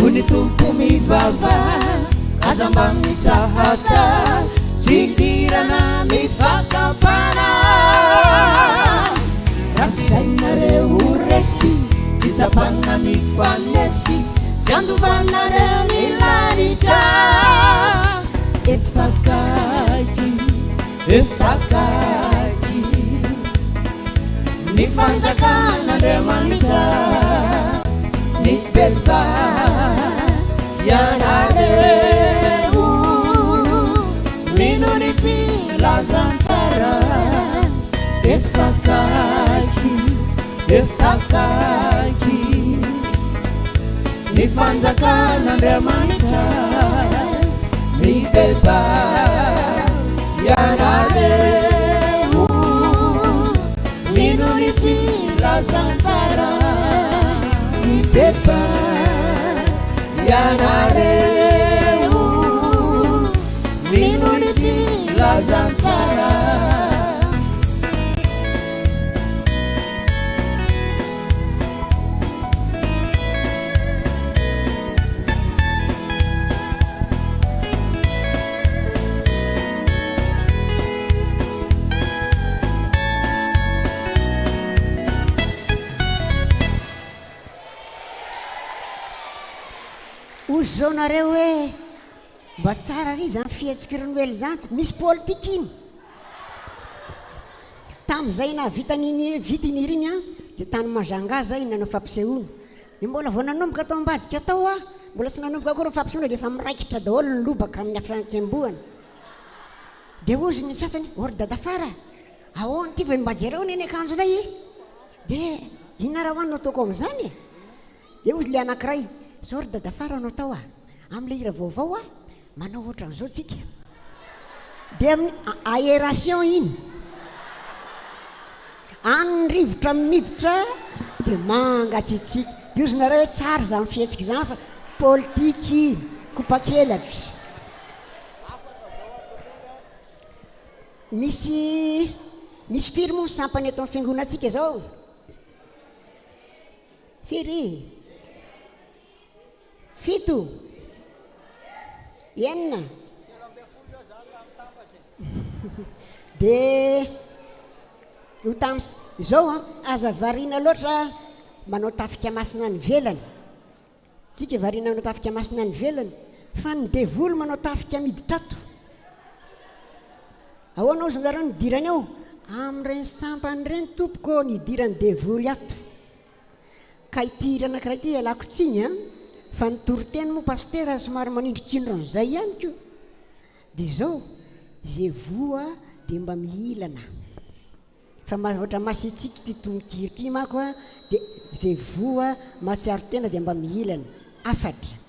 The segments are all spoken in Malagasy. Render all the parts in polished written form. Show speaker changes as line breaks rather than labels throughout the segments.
Unitumpu mibaba azamba mitsahata tsikirana mifakapana ratsainareo resy fitsapana mifanesy jandovanareo nilaritra efakaiky nifanjakan'Andriamanitra nibeba yanareo mino ny filazantsara efakaiky nifanjakan'Andriamanitra nibeba yanareo mino ny filazantsara nibeba yanareo mino ny filazantsara.
Zao nareo hoe mba tsara ry zany fihetsiky renoely zany misy politika iny tam'izay na vitiniry iny a de tany Majanga zay nanao fampisehoana de mbola vao nanomboka atao ambadika atao a mbola tsy nanomboka akory fampisehoana de efa miraikitra daholo ny lobaka amin'ny afiantsemboana de ozy ny sasany ory dadafara ahoana ty va mba jereo neny akanjonay de inona raha hoany no ataoko am'izany de ozy le anankiray zao ry dadafara anao tao am'le hira vaovao manao ohatran'izao tsika de amin'ny aération iny any rivotra miditra de mangatsitsika iozy nareo tsara zany fihetsiky zany fa politika iny kopakelatra misy firy moa sampany eto amin'ny fiangonatsika zao firy fito enina de io tamy zao aza variana loatra manao tafika masina ny velany tsika variana manao tafika masina ny velany fa ny devolo manao tafika miditrato ahoana ozy zareo nidirany ao am'ireny sampany reny tompoko nidirany devolo ato ka ity anankiray ty alako tsiny fa nitoroteny moa pastera somary manindrotsindron'izay ihany ko de zao zay voa de mba mihilana fa ohatra masitsika ty tonikiriky mako de zay voa matsiaro tena de mba mihilana afatra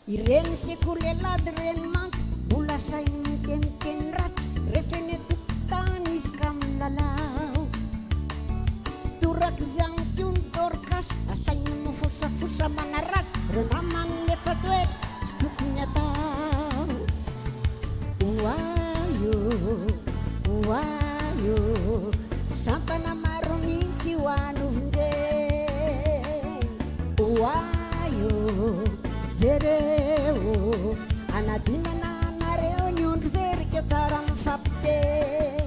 ireny sekolelady reny mantsy mbola sainy teniteny ratsy refeny tokotany izy ka amin'ny lalao oaio sampana maro mihitsy ho anonjeny oaio jereo anadinana anareo ny ondro verika tsara mifampiteny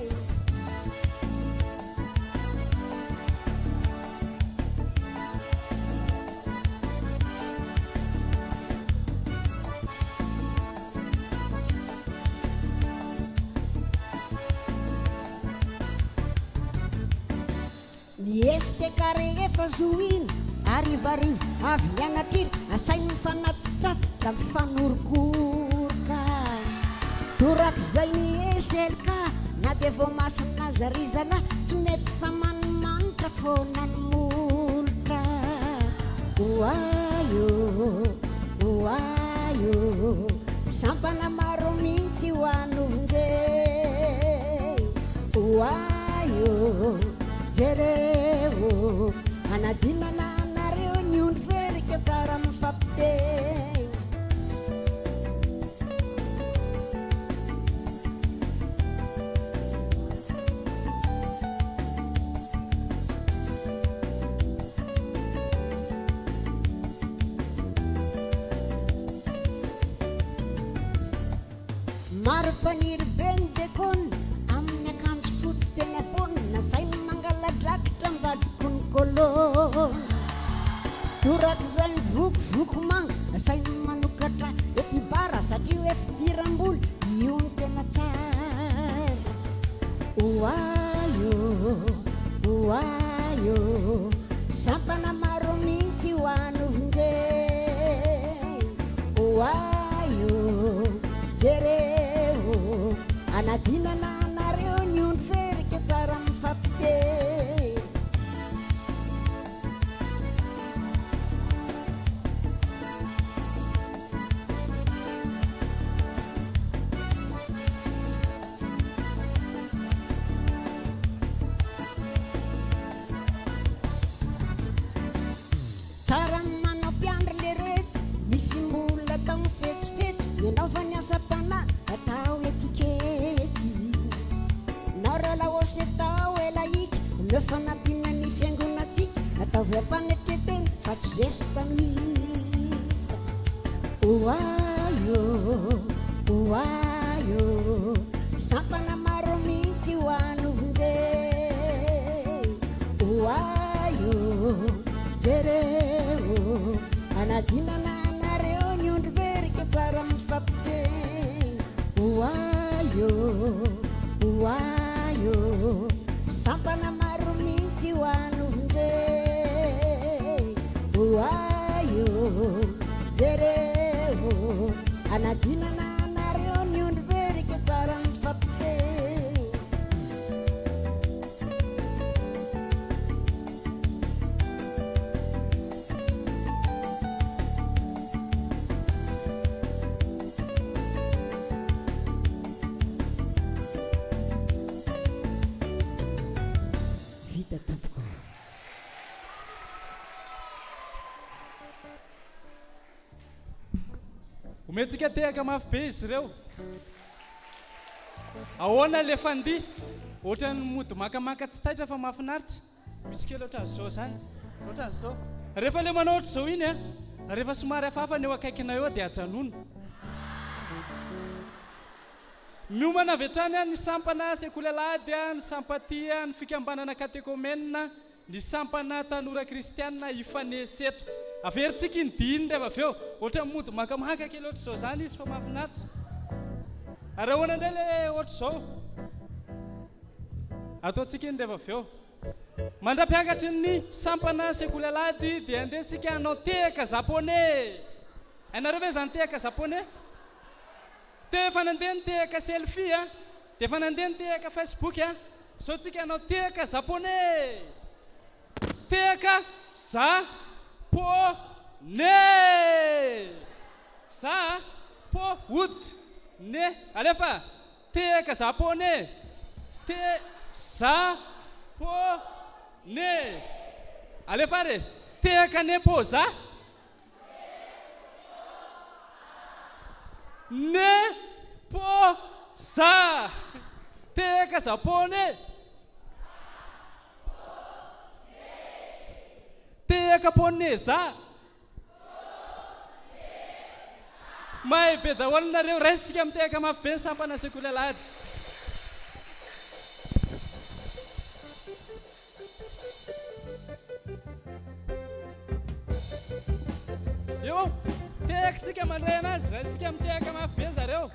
Estekare efa zoina arivarivo avy nianatrira asay mifanatitratitra mifanorokoroka torak'izay nieselka na dia vao masina zarizala tsy mety fa manimanitra foana ny molotra oaio oaio sampana maro mihitsy ho anonjeny oaio jereo anadinana anareo ny ondro verika tsara mifampiteny maro paniry beny dekony amin'ny akanjo fotsy tena pony nasainy mangaladrakotra mivadiko ny kolony torak'izay mivokovoko manga nasainy manokatra epibara satria hoe fidiram-boly io ny tena tsara oaio oaio sampana maro mihitsy ho anovonjeny oaio jereo anadinana anareo ny ondro verika tsara mifampiteny tsara manao mpiandry le retsy misy mbola atao mifetsifetsy nianaovany asa-pana atao etikety nareo lahosy atao elaika le fanampina ny fiangonatsika ataovy ampanetreteny fa tsy zestamita oaio oaio sampana maro mihitsy ho anovonjeny oaio jereo anadinana anareo ny ondro verika tsara mifampiteny oaio oaio sampana maro mihitsy ho anovonjeny oaio jereo anadinana anareo ny ondro verika tsara mifampiteny vita tompoko
omentsika tehaka mafy be izy ireo ahoana le fandihy ohatrany mody makamaka tsy taitra fa mahafinaritra misy kely ohatran'izao zany ohatran'izao rehefa le manao ohatr'izao iny a rehefa somary hafahafa ny eo akaikina eo dia ajanona miomana avy hatrany a ny sampana sekolalady a ny sampatia ny fikambanana katekomena ny sampana tanora kristianina ifaneseto averintsika iny diny rehefa avy eo ohatra mody makamaka kely ohatr'izao zany izy fa mahafinaritra ary ahoana indray le ohatr'izao ataontsika iny rehefa avy eo mandra-piakatry ny sampana sekolalady dia andensika hanao tehaka japonais ainareo ve zany tehaka japonais te efa nandeha ny tehaka selfie a dia efa nandeha ny tehaka facebook a sao tsika hanao tehaka japonais tehaka japonais za po hoditra ne alefa tehaka japonais te japonais alefa re tehaka ne po za ne po za teka zapone, teka poneza. May be daholo nareo raisitsika mitehaka mafy be ny sampana sekoly alahady. Eo tehakatsika mandray anazy raisitsika mitehaka mafy be zareo.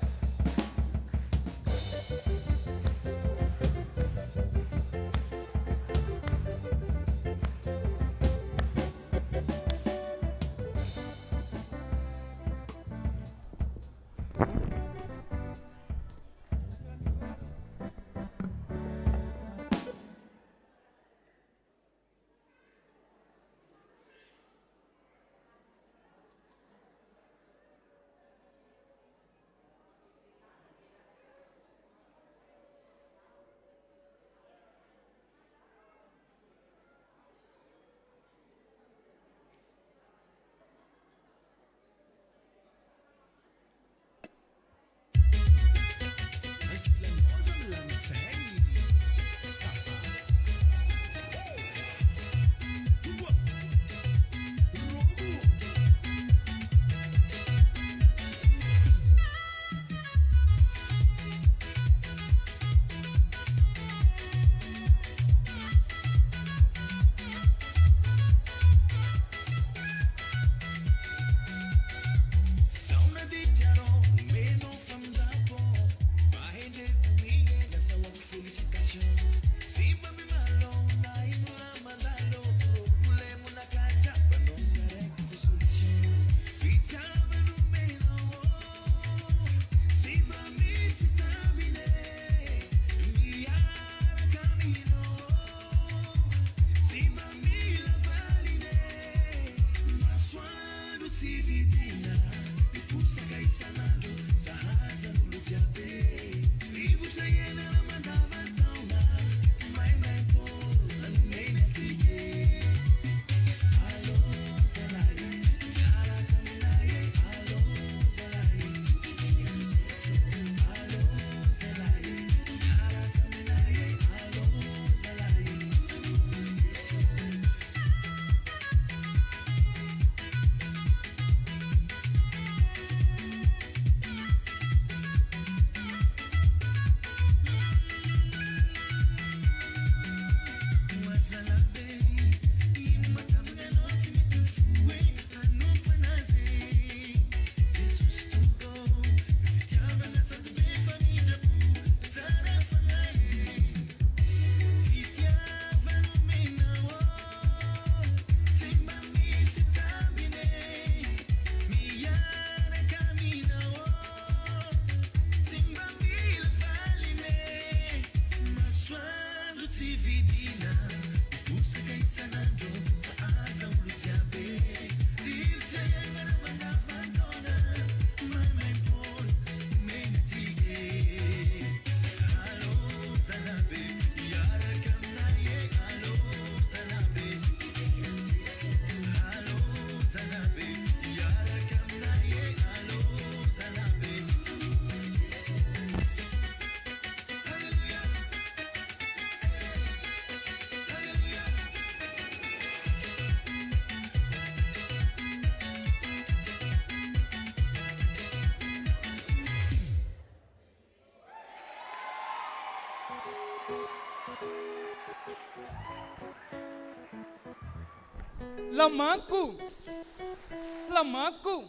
Lamanco,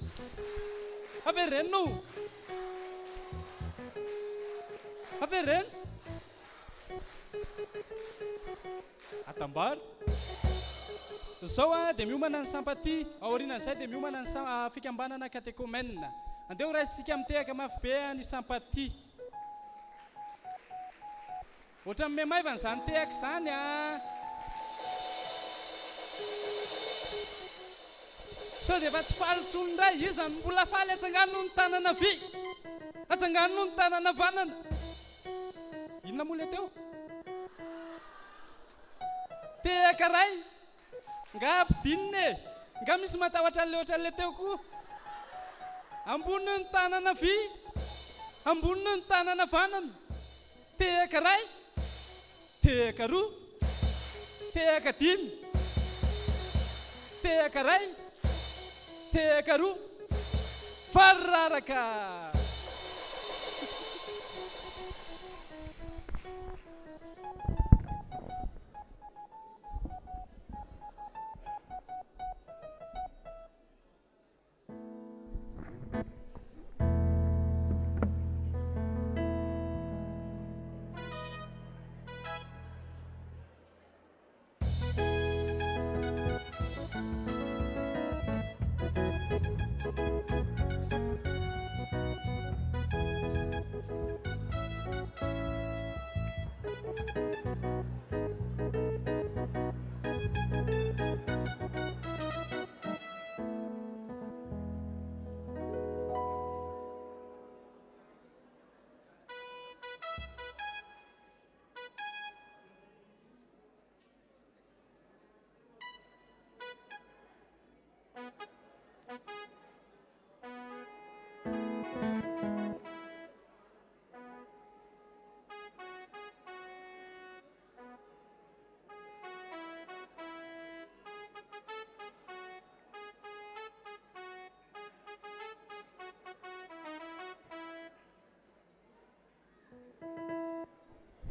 Avereno, Atambar. Zao dia miomana ny sampaty aorianan'izay dia miomana ny fikambanana katekomena. Andeo raisitsika mitehaka mafy be ny sampaty. Ohatra ny memaiva n'izany tehaka izany sao dia efa tsy faly indray izy mbola faly atsangano ny tanana vy, atsangano ny tanana vanana. Inona moa ilay teo? Tehaka ray, nga ampidinina e, nga misy matahotra le teo koa. Amboniny ny tanana vy, amboniny ny tanana vanana.
tehaka ray, tehaka roa, tehaka dimy, tehaka ray, tehaka roa, fararaka.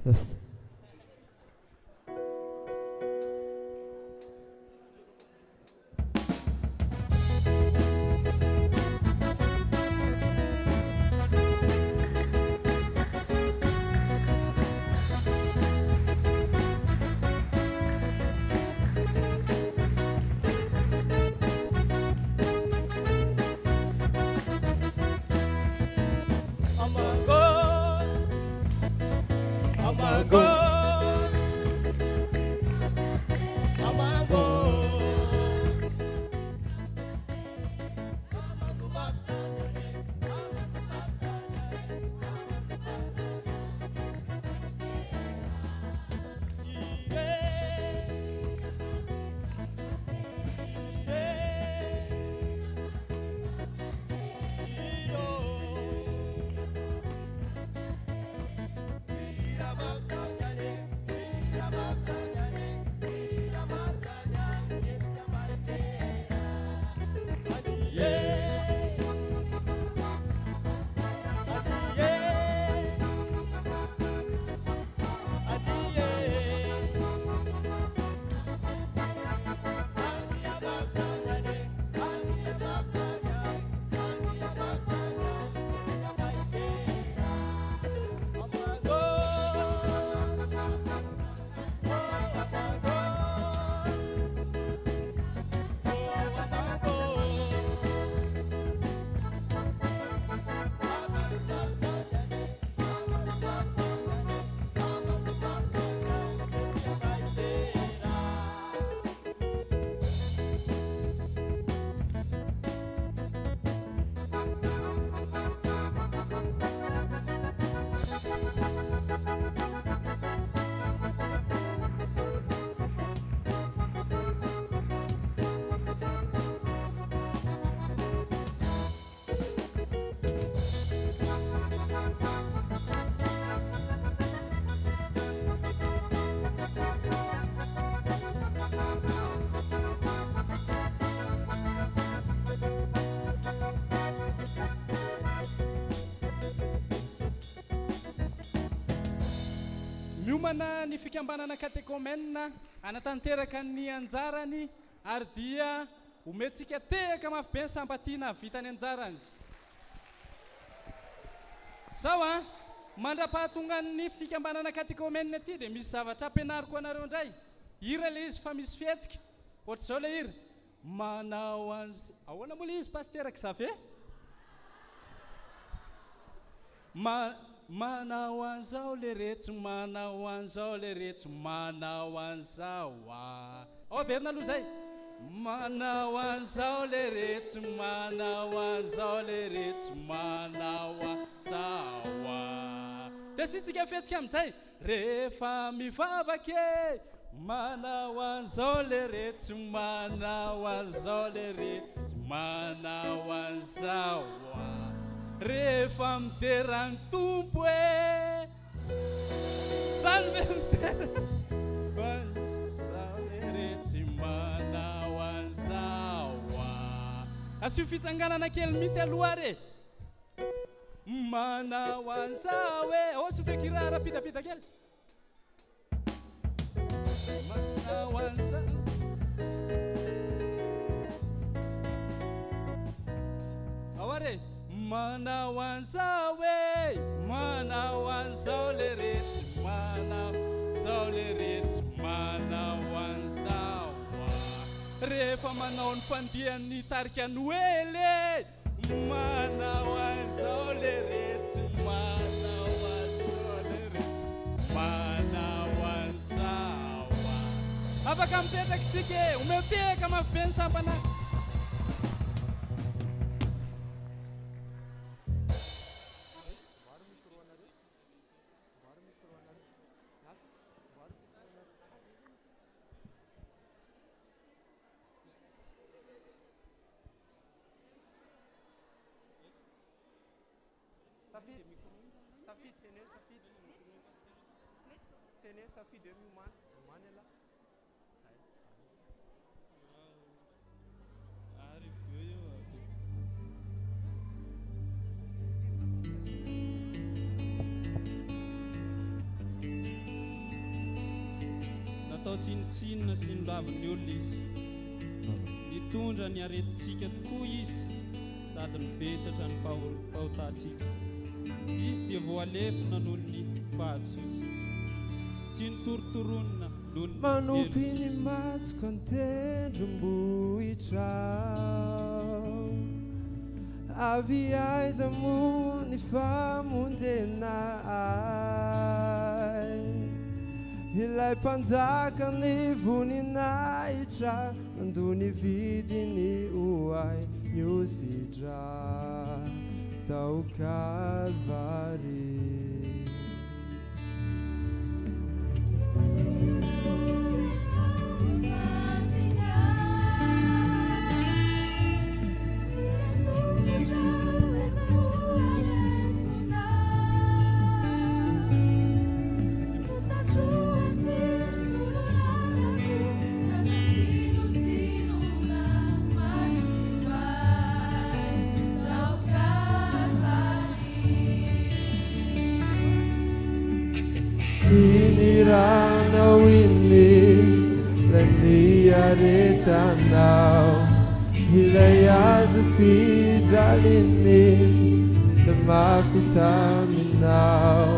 Yes.
Miomana ny fikambanana katekômène anatanteraka ny anjarany ary dia omentsika tehaka mafy be ny sampatiana vitany anjarany. Sao mandra-pahatonga ny fikambanana katekômène aty dia misy zavatra ampianariko anareo indray. Hira le izy fa misy fihetsika ohatra zao le hira manao anz ahoana moa le izy pasteraka zave manao an'izao le rehetra manao an'izao le rehetra manao an'izao verina aloha zay manao an'izao le rehetra manao an'izao le rehetra manao an'izao dia sitsika fihetsika amin'izay rehefa mivavaka manao an'izao le rehetra manao an'izao le rehetra manao an'izao rehefa miterany tompo Asio fitsanganana kely mihitsy aloha re. Manao an'izao e. Oh, sofia kirara pidapida kely. Manao an'izao. Ahoa re. Manao an'izao e. Manao an'izao le rehetra. Manao an'izao le rehetra. Manao an'izao. Rehefa manao ny fandihan'ny tarika Noely. Manao an'izao le rehetra. Manao an'izao le rehetra. Manao an'izao. Afaka mipetraka isika e. Ometeka mafy be ny sampana.
Natao tsinitsinina sy niravin'ny olona izy. Nitondra ny aretintsika tokoa izy. Tady nivesatra ny fahotantsika. Izy dia voalefina noho ny fahazotsika. Tsy nitorotoronina noho ny
manompi ny masoko an-tendrombohitra. Avy aiza moa ny famonjena ay. Ilay mpanjaka ny voninahitra, mandony vidiny oay mihosidra tao Kalvary. Inirana winni leni aretanao ilay azo fizalini temafitaminao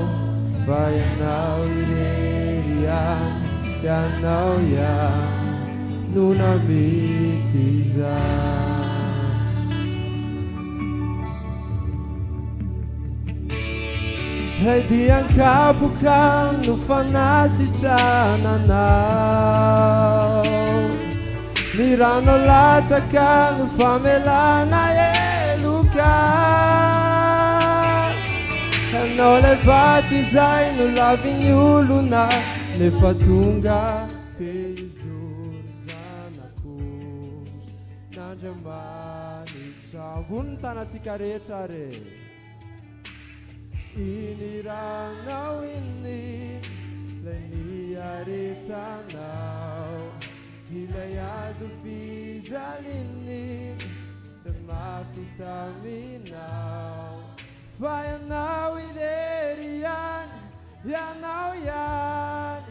bayanao irerian yanao ya nunavitiza. Hey diang kabukang nufanasitrananao Nirano latakang nufamelana eluka Ano levatizay nulavinyuluna Nefatunga peizurzanakus Nanjamanitra Buntana tikaretrare Iniranaw ini leni aretanao hilayazo fizalini temafitaminao vayanao ilerian yanao yan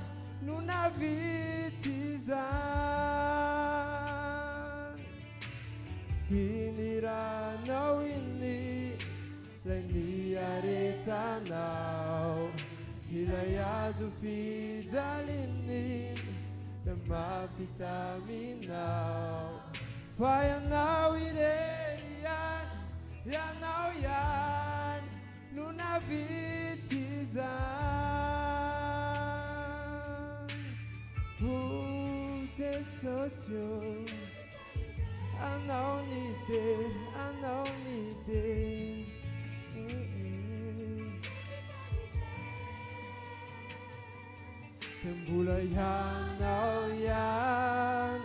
nunavitizan iniranaw ini leni aretanao hilayazo fizalini temafitaminao vayanao ilerian yanao yan nunavitizan Punte socio anao nite Tembula yanao yan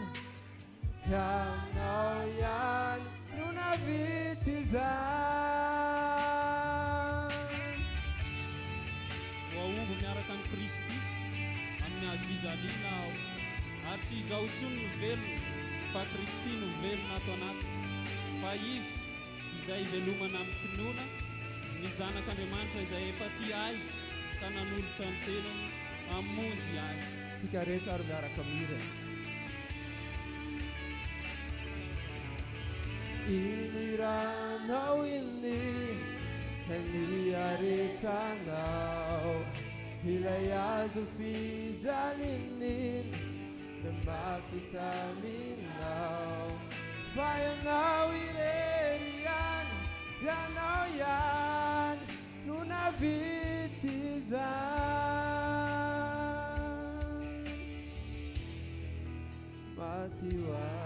nunavitizan
Waombo miaraka ny Kristy ny azo fijaliana aho ary tsy izao tsony no velona fa Kristy no velona ato anatiko fa izy izay velomana amin'ny finoana ny zanak'Andriamanitra izay efa ty ahy ka nanolotra ny tenany amonjy ahy.
Tsika rehetra ary miaraka mira. Iniranao ini ny arekanao ilay azo fijalinin na mafitaminao fa ianao irery ihany ianao ihany no navidy izany matiwayana.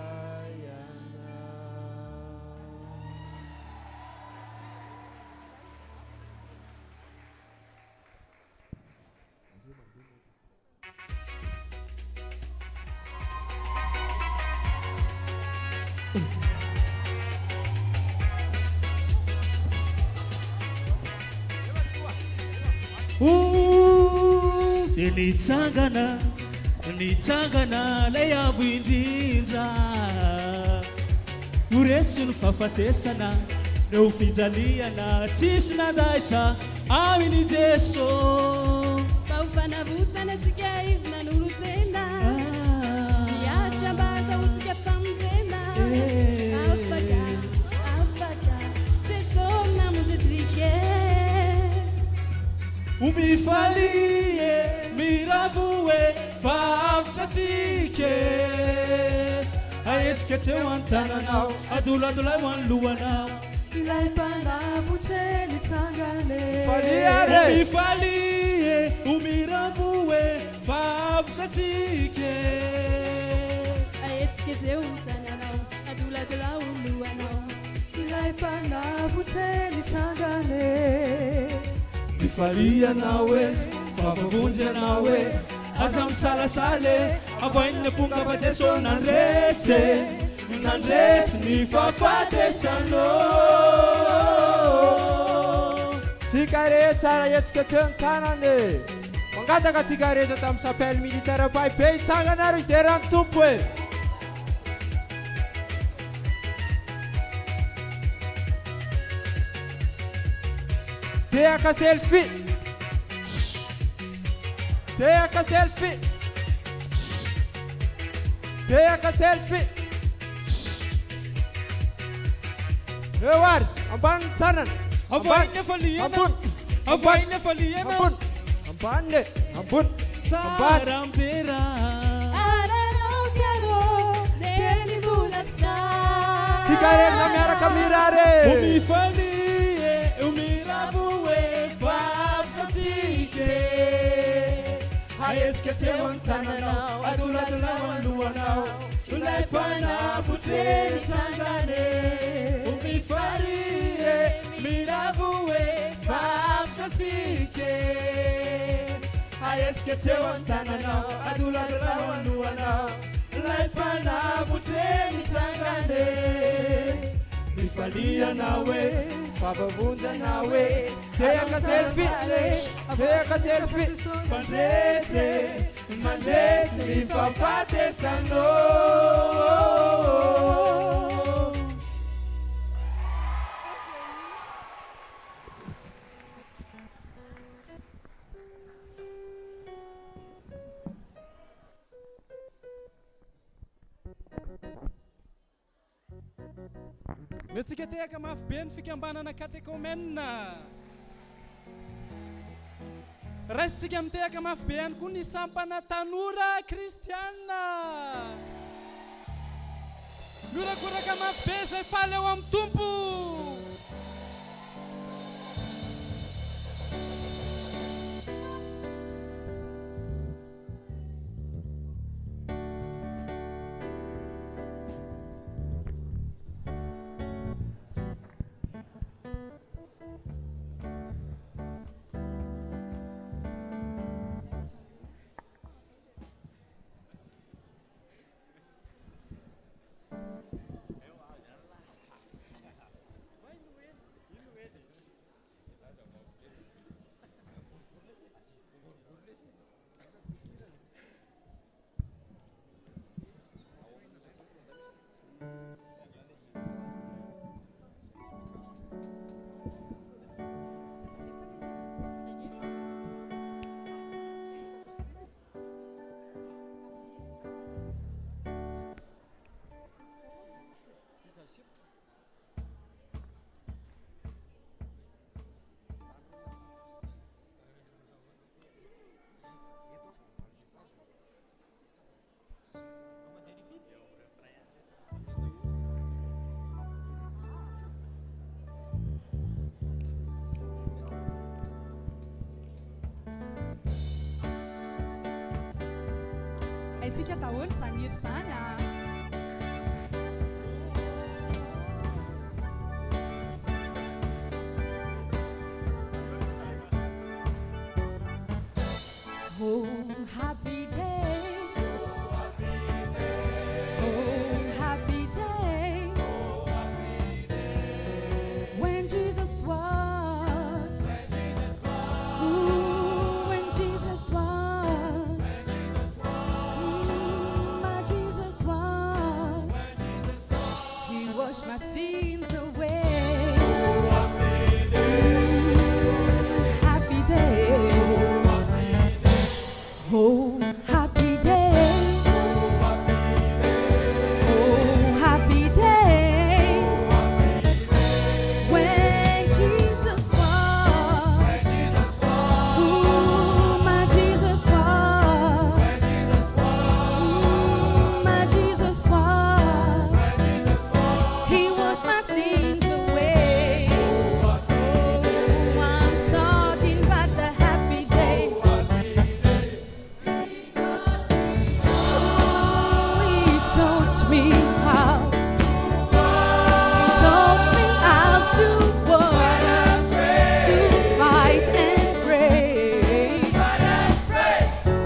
Nitsangana lay avo indrindra oresy ny fahafatesana neo fijaliana tsisy nandahitra aminy Jeso
fa ho fanavotanatsika izy nanolo tena miatra mba azahotsika famonjena afaka Jeso namonjetsika
umifalie miravue faftatsike aetsika teo antananao adoladolay ho anylohanao
ilay mpanavotre nitsangane
umifalie umiravue faftatsike
aetsika teo antananao adoladolay ho anylohanao ilay mpanavotre nitsangane
mifalia nawe fafavonjy nawe aza misalasale avoainy aponga fa Jeso nandresy ny fahafatesanao
Tsika rehetra etsika teo ny tanany mangataka tsika rehetra tamin'ny chapelle militaire Paibe itsangana ary iderany tompo e. Tehaka selfie. Tehaka selfie. Tehaka selfie. Eward, ambany tanan.
avoainy falia
Ambon.
avoainy falia
Ambon. Ambany. Ambon.
sarambera
ararao tiaro deny mbolatsa
Tsika rehetra miaraka mirare.
umifalie umiravue faftatsike aetsika teo antananao adoladolay ho anylohanao ilay mpanavotre nitsangane umifalie miravue faftatsike aetsika teo antananao adoladolay ho anylohanao ilay mpanavotre nitsangane mifalia nawe
Fafavonjy nawe. Tehaka selfie. Tehaka selfie.
mandresy ny fahafatesanao.
Metsika tehaka mafy be ny fikambanana katekomena. Raisitsika mitehaka mafy be ihany koa ny sampana tanora kristiana. Miorakoraka mafy be izay faly eo amin'ny tompo.
haitsika daholo zany hery zany a. Oh, happy day. Oh, happy day. When Jesus was. Ooh, when Jesus was. My Jesus was. He washed my sins away. Happy day. Oh, happy day. Oh, happy day. When Jesus was. Ooh, my Jesus was. My Jesus was. He washed my sins away. Oh, I'm talking about the happy day. He taught me how. He taught me how to work, to fight and pray.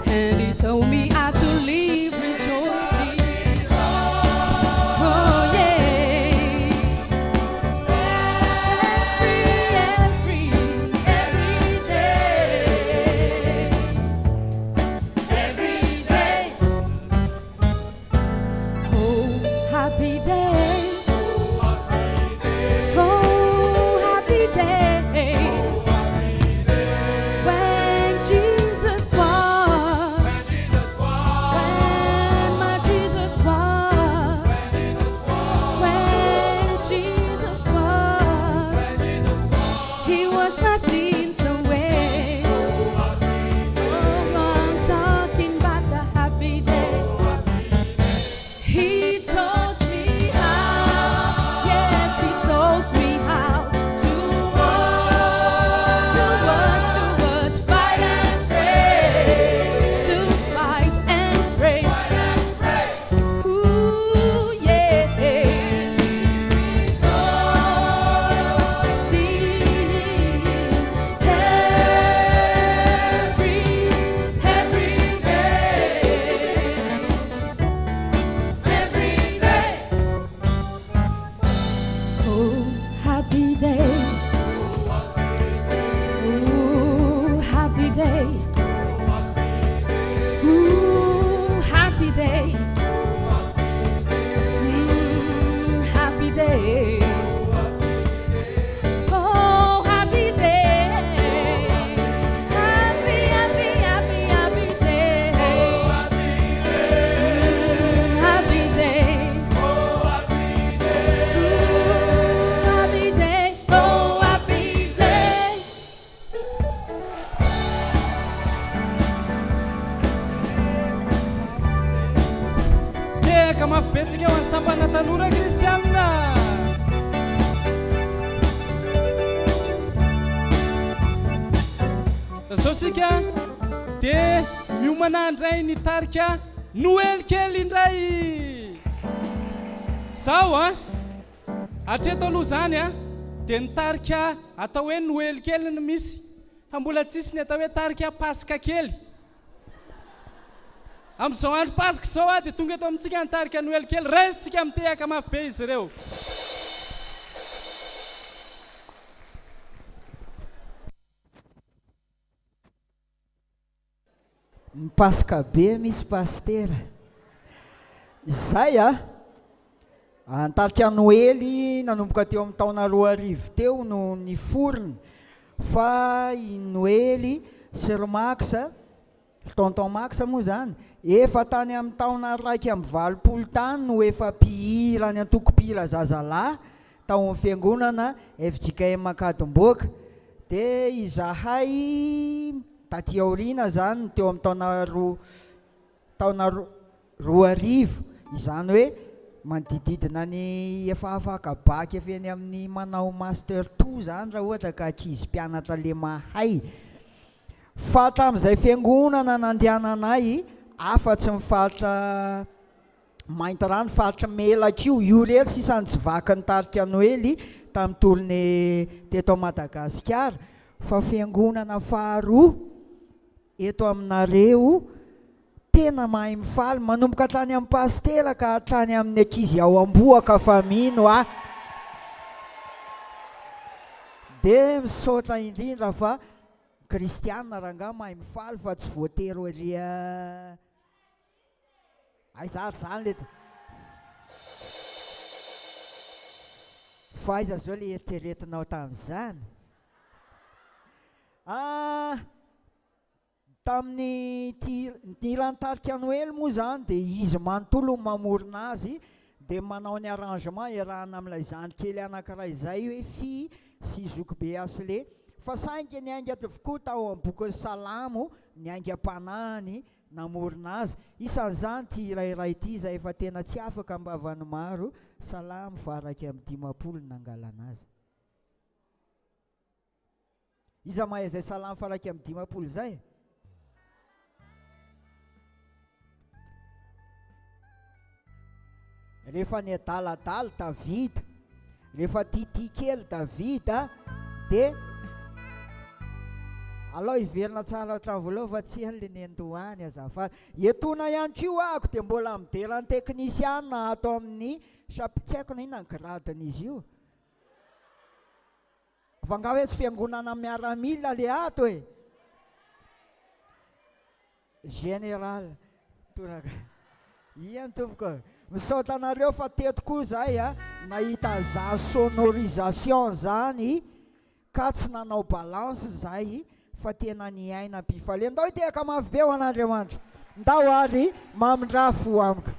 And he told me how to live rejoicing. Oh yeah. Every day. Every day. Oh, happy day. Oh, happy day. When Jesus was. When my Jesus was. When Jesus was. He washed my sins away. Oh, I'm talking about the happy day. He taught me how, yes, he taught me how to watch, fight and pray, to fight and pray. Ooh, yeah. Every day. Oh, happy day. Ooh, happy day. Happy day. Oh, happy day. Happy, happy, happy, happy day. Happy day. Ooh, happy day. Oh, happy day.
Teka mafibetsika eo amin'ny sampana tanora kristianina. Zao sika dia miomana indray nitarika Noely kely indray. Zao a hatreto aloha zany a dia nitarika atao hoe Noely kely no misy, fa mbola tsisy ny atao hoe tarika Pasika kely. Amin'izao andro Pasika zao a dia tonga eto amintsika nitarika Noely kely, raisitsika mitehaka mafy be izy ireo.
Pasika be misy pastera. Izay nitarika Noely nanomboka teo amin'ny taona 2000 teo no niforona, fa i Noely Sir Max, tonton Max moa zany, efa tany amin'ny taona 120 tany no efa mpihira ny antoko-pihira zazalahy tao amin'ny fiangonana FJKM Makadimboka. Dia izahay taty aoriana zany teo amin'ny taona 2000, izany hoe manodididina ny efa afaka baky efa eny amin'ny manao master 2 zany raha ohatra ka ankizy mpianatra le mahay. Fa tamin'izay fiangonana nandehananay afa-tsy mifalitra mainty rano falitra melaka io rery sisany tsy vakany tarika noely tamin'ny tolony teto Madagasikara fa fiangonana faharoa eto aminareo tena mahay mifaly manomboka hatrany amin'ny pastera ka hatrany amin'ny ankizy ao amboaka fa mino dia misaotra indrindra fa kristianina ranga mahay mifaly fa tsy voatery oria zary zany le fa aiza zao le eritreretinao tamin'izany tamin'ny tirantarika noely moa zany dia izy manontolo ny mamorona azy dia manao ny arrangement iarahana amin'ilay zany kely anankiray izay hoe fi sy zokibe asle fa saingy ny ainga avokoa tao amin'ny boky salamo ny aingam-panahiny namorona azy isan'izany ty irairay ity izay efa tena tsy afaka ambavany maro salamo varaka amin'ny 10 nangalana azy iza mahay izay salamo faraka amin'ny 10 zay rehefa ny adaladala Davida rehefa tity kely Davida dia aloha iverina tsara hatramin'ny voaloha fa tsy le nendohany azafady etona ihany koa ahako dia mbola mideran'ny teknisiana ato amin'ny tsy haiko na inona ny gradin'izy io fa nga hoe tsy fiangonana miaramila le ato e général toraka iany tompoko misaotra anareo fa teto koa zay nahita za sonorisation zany ka tsy nanao balance zay fa tena ny aina mpifale ndao itehaka mafy be ho an'Andriamanitra ndao ary mamindrafo amiko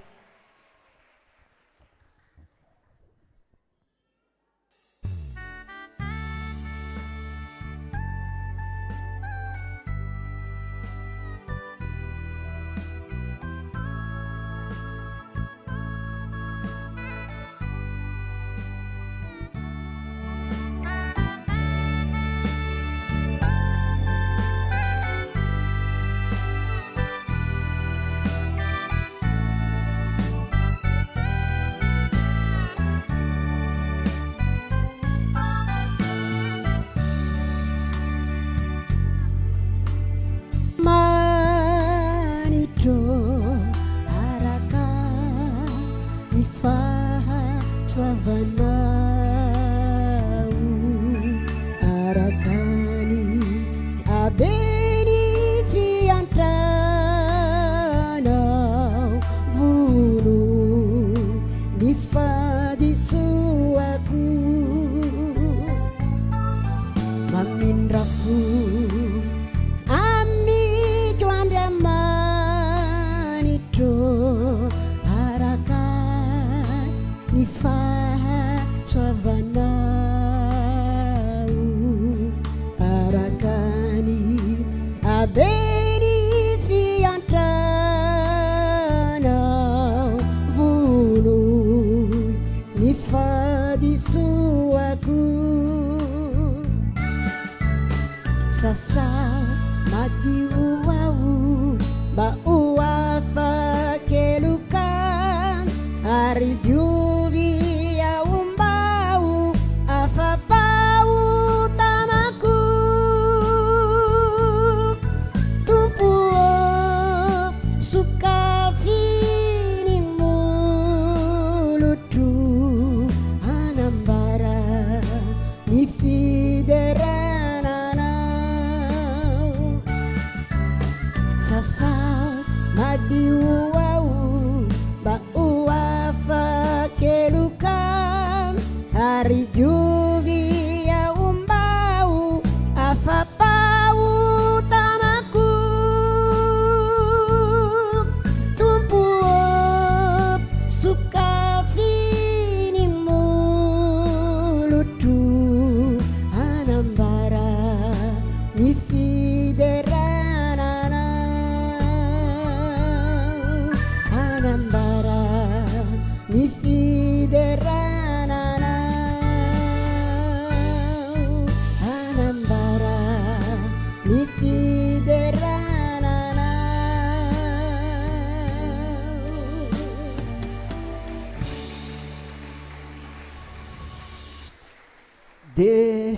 dia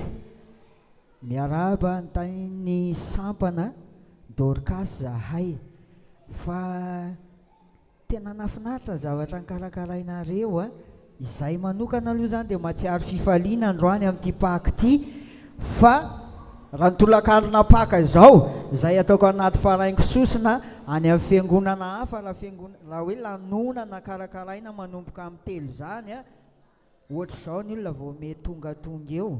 miaraba antainy sampana Dorcas zahay fa tena nafinaritra zavatra nikarakarainareo a. Izay manokana aloha zany dia mahatsiaro fifaliana androany amin'ity paka ity, fa raha nitolakarona paka izao izay ataoko anaty faraingo sosina any amin'ny fiangonana hafa, raha hoe lanonana karakaraina manomboka amin'ny telo zany a, ohatra izao ny olona vao mety tongatonga eo.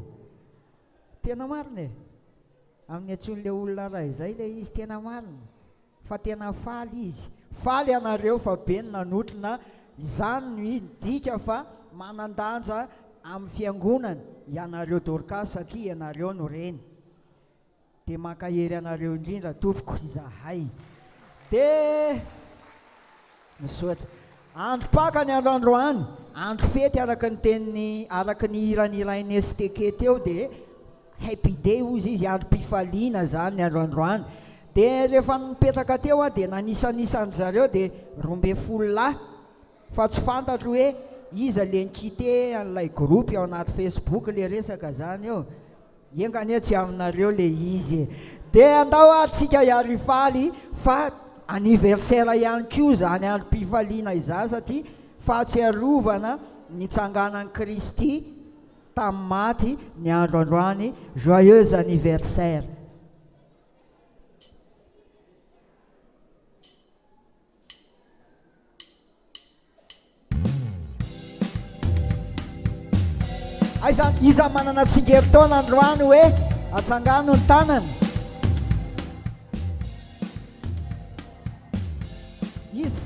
Tena marina e, amin'ny antson'ilay olona ray izay ilay izy tena marina, fa tena faly izy. Faly ianareo fa be ny nanotrona, izany no indika fa manan-danja amin'ny fiangonana ianareo Dorcas satria ianareo no reny. Dia mankahery anareo indrindra tompoko izahay. Dia misaotra andro paka ny androandroany, andro fety araka ny teniny, araka ny hiran'irainy STK teo dia happy day ozy izy, andro mpifaliana zany ny androandroany. Dia rehefa nipetraka teo a dia nanisanisan zareo dia 12 lahy, fa tsy fantatro hoe iza le nikite an'ilay groupe ao anaty Facebook le resaka zany eo, engany tsy aminareo le izy. Dia andao atsika hiary faly fa anniversaire ihany koa zany andro mpifaliana izany, satria fahatsiarovana nitsanganan'i Kristy tamin'ny maty ny andro androany. Joyeux anniversaire. Iza manana tsingeritaona androany hoe atsangano ny tanany. Izy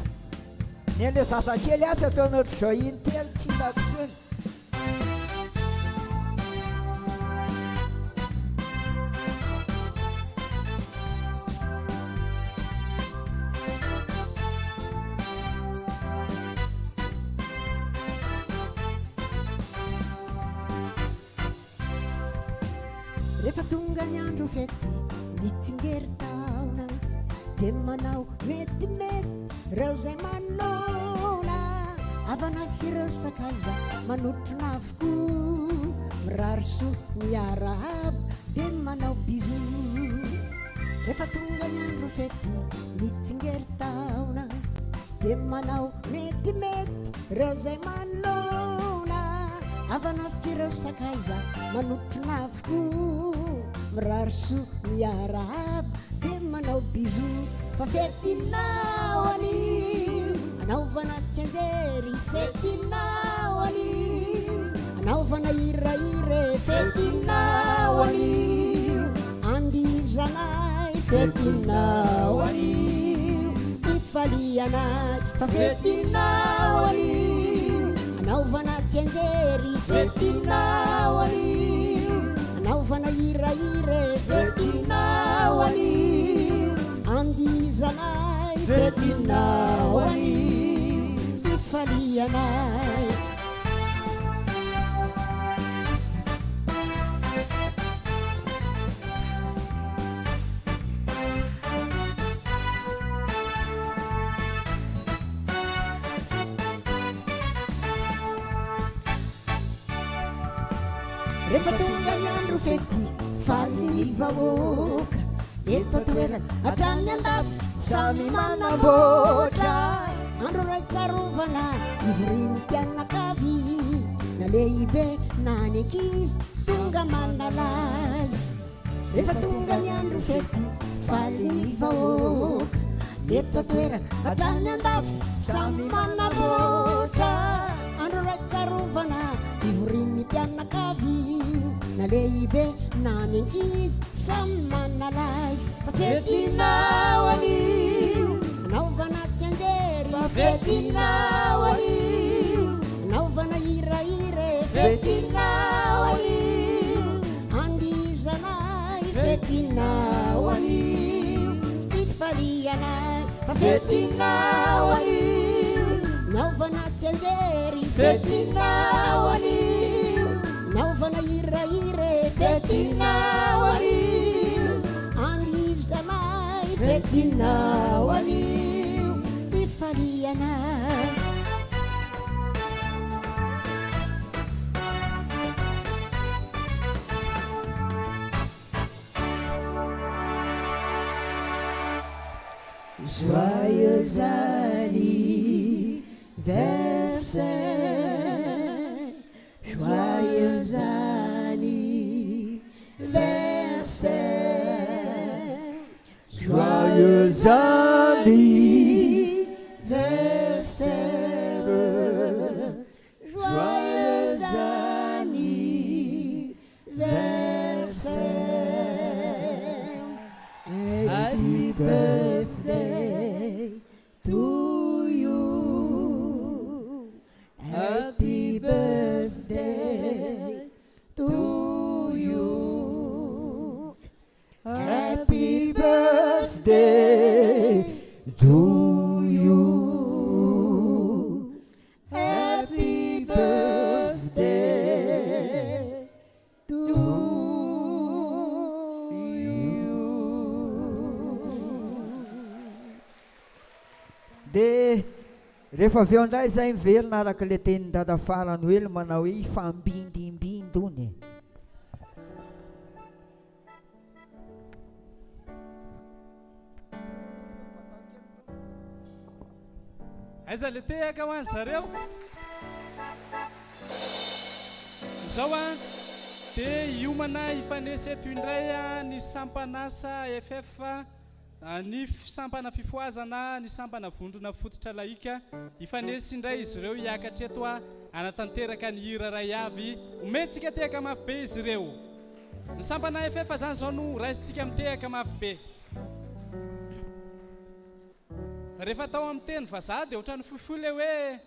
ny an'le zazakely atsy ataonao ohatr'izao intelo tsy latsony.
Rehefa tonga ny andro fety mitsingeritaona dia manao metimety reo zay manona, avana sy ireo sakaiza manotrona avokoa, mirariso miarahaba dia manao bizo. Rehefa tonga ny andro fety mitsingeritaona dia manao metimety reo zay manona, avana sy ireo sakaiza manotrona avokoa, mirariso miarahaba dia manao bizo. Fa fetinao anio anaovana tsianjery, fetinao anio anaovana hiraire, fetinao anio andizanay, fetinao anio ifalianay. Fa fetinao anio anaovana tsianjery, fetinao anio anaovana hiraire, fetinao anio andizanay, fetinao anio ifalianay. Rehefa tonga ny andro fety faly ny vahoaka, eto toerana hatrany andafy samy manamboatra. Andro ray tsarovana ivorian'ny mpianakavy, na lehibe na ny ankizy tonga manalazy. Rehefa tonga ny andro fety faly ny vahoaka, eto toerana hatrany andafy samy manamboatra. Andro ray tsarovana ivorian'ny mpianakavy, na lehibe na ny ankizy samy manalazy. Fa fetinao anio anaovana tsianjery, fa fetinao anio anaovana hiraire, fetinao anio andizanay, fetinao anio ifalianay. Fa fetinao anio anaovana tsianjery, fetinao anio anaovana hiraire, fetinao anio andizanay, fetinao anio ifalianay. Joyeux anniversaire, joyeux anniversaire, joyeux anniversaire, joyeux anniversaire. Happy birthday to you. Happy birthday to you. Happy birthday to you. Happy birthday to
dia rehefa avy eo indray zay mivelona araka le tenin'ny dada farany hoe manao hoe ifambindimbindony.
aiza le tehaka ho any zareo zao a dia iomana ifaneseto indray a ny sampanasa FF ny sampana fifoazana ny sampana vondrona fototra laika ifanesy indray izy ireo hiakatra eto a anatanteraka ny hira ray avy omentsika tehaka mafy be izy ireo ny sampana FF zany zao no raisitsika mitehaka mafy be. Rehefa tao amin'ny teny vazaha dia ohatrany fohifohy le hoe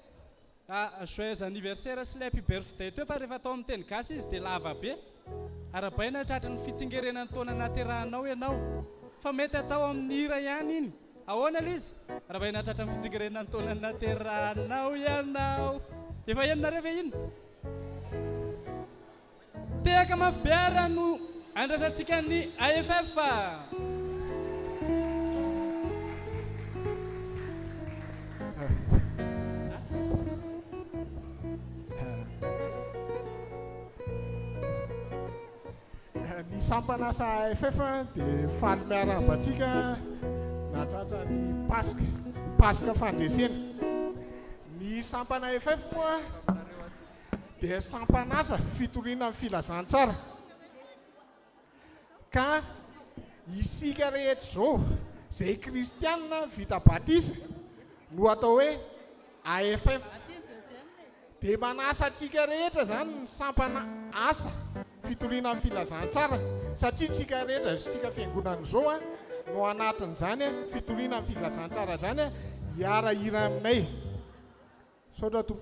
joyeux anniversaire sy le happy birthday teo fa rehefa tao amin'ny teny gasy izy dia lava be arabaina tratry ny fitsingerenany taona naterahanao ianao fa mety atao amin'ny hira ihany iny ahoana le izy arabaina tratra ny fitsingerenany taona naterahanao ianao efa enonareo ve iny tehaka mafy be ara no andrasantsika ny AFF.
Ny sampanasa AFF dia faly miarabatsika natratra ny paska fandresena. Ny sampana AFF moa dia sampanasa fitoriana amin'ny filazantsara ka isika rehetra zao zay kristianina vita batisa no atao hoe AFF dia manasa atsika rehetra zany ny sampana asa fitoriana amin'ny filazantsara satria tsika rehetra tsika fiangonana zao no anatin'izany fitoriana amin'ny filazantsara zany hiara hira aminay saotra to.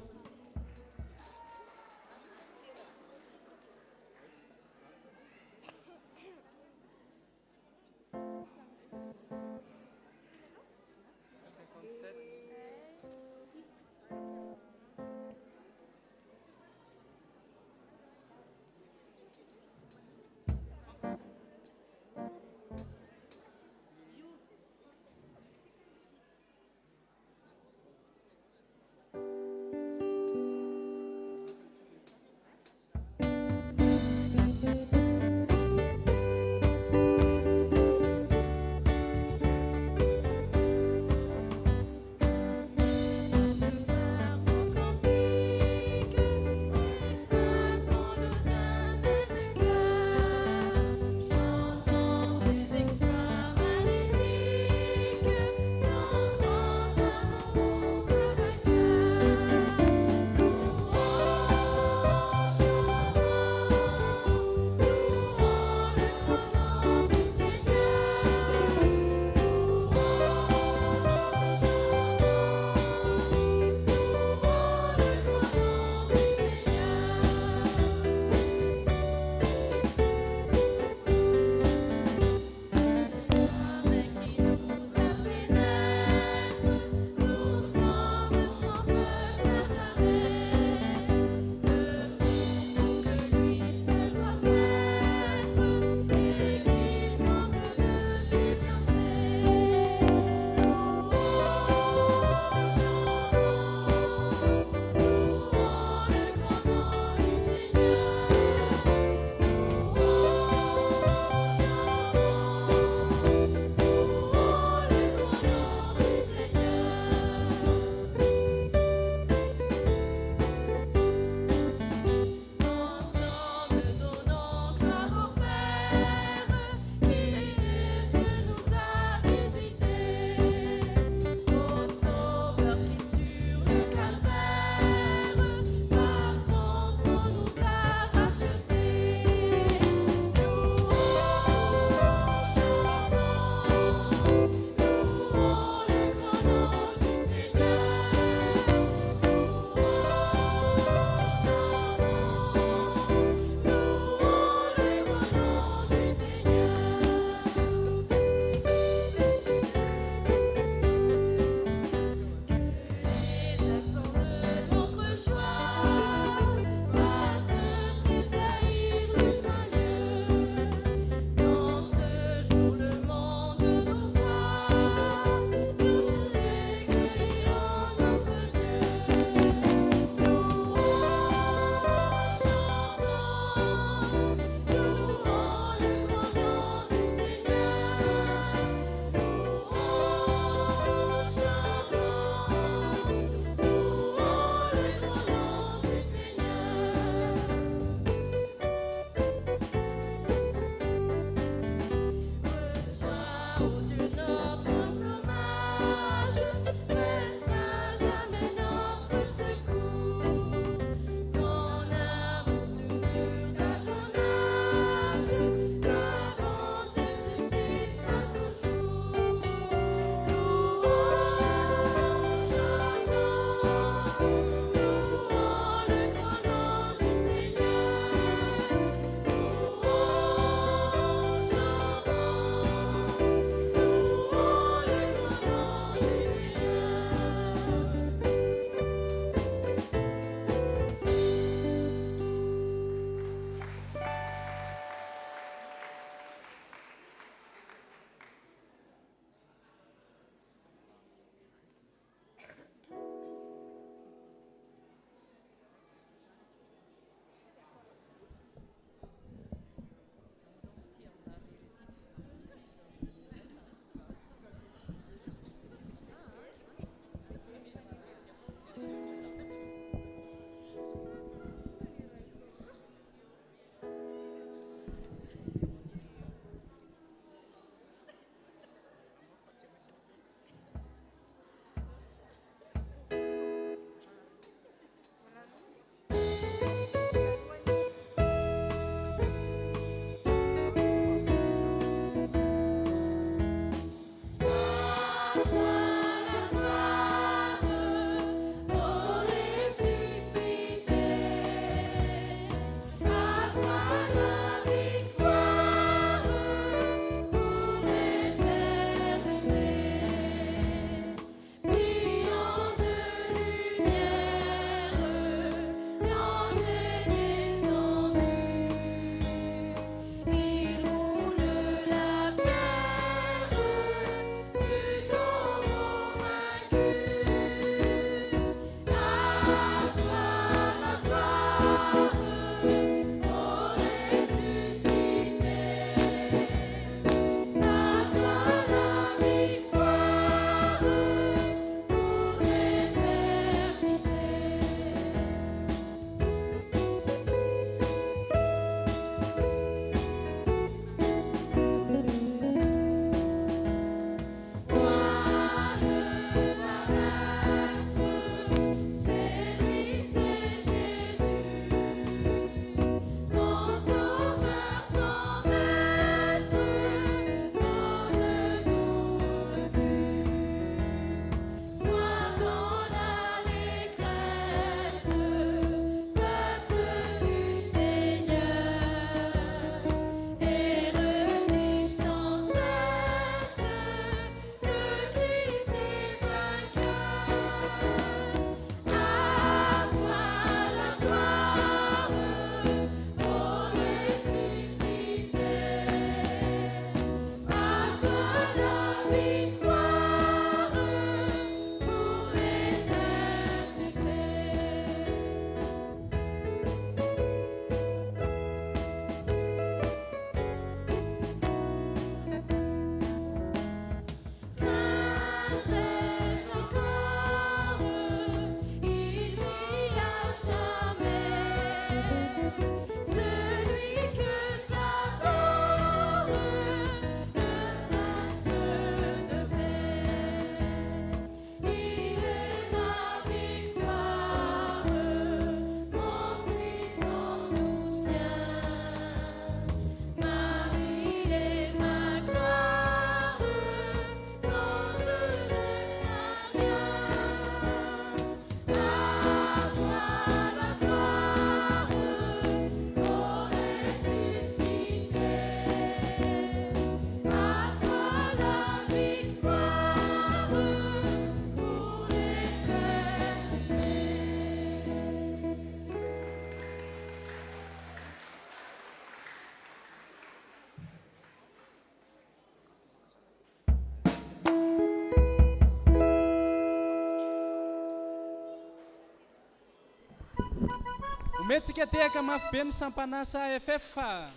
Ometsika tehaka mafy be ny sampanasa AFF fa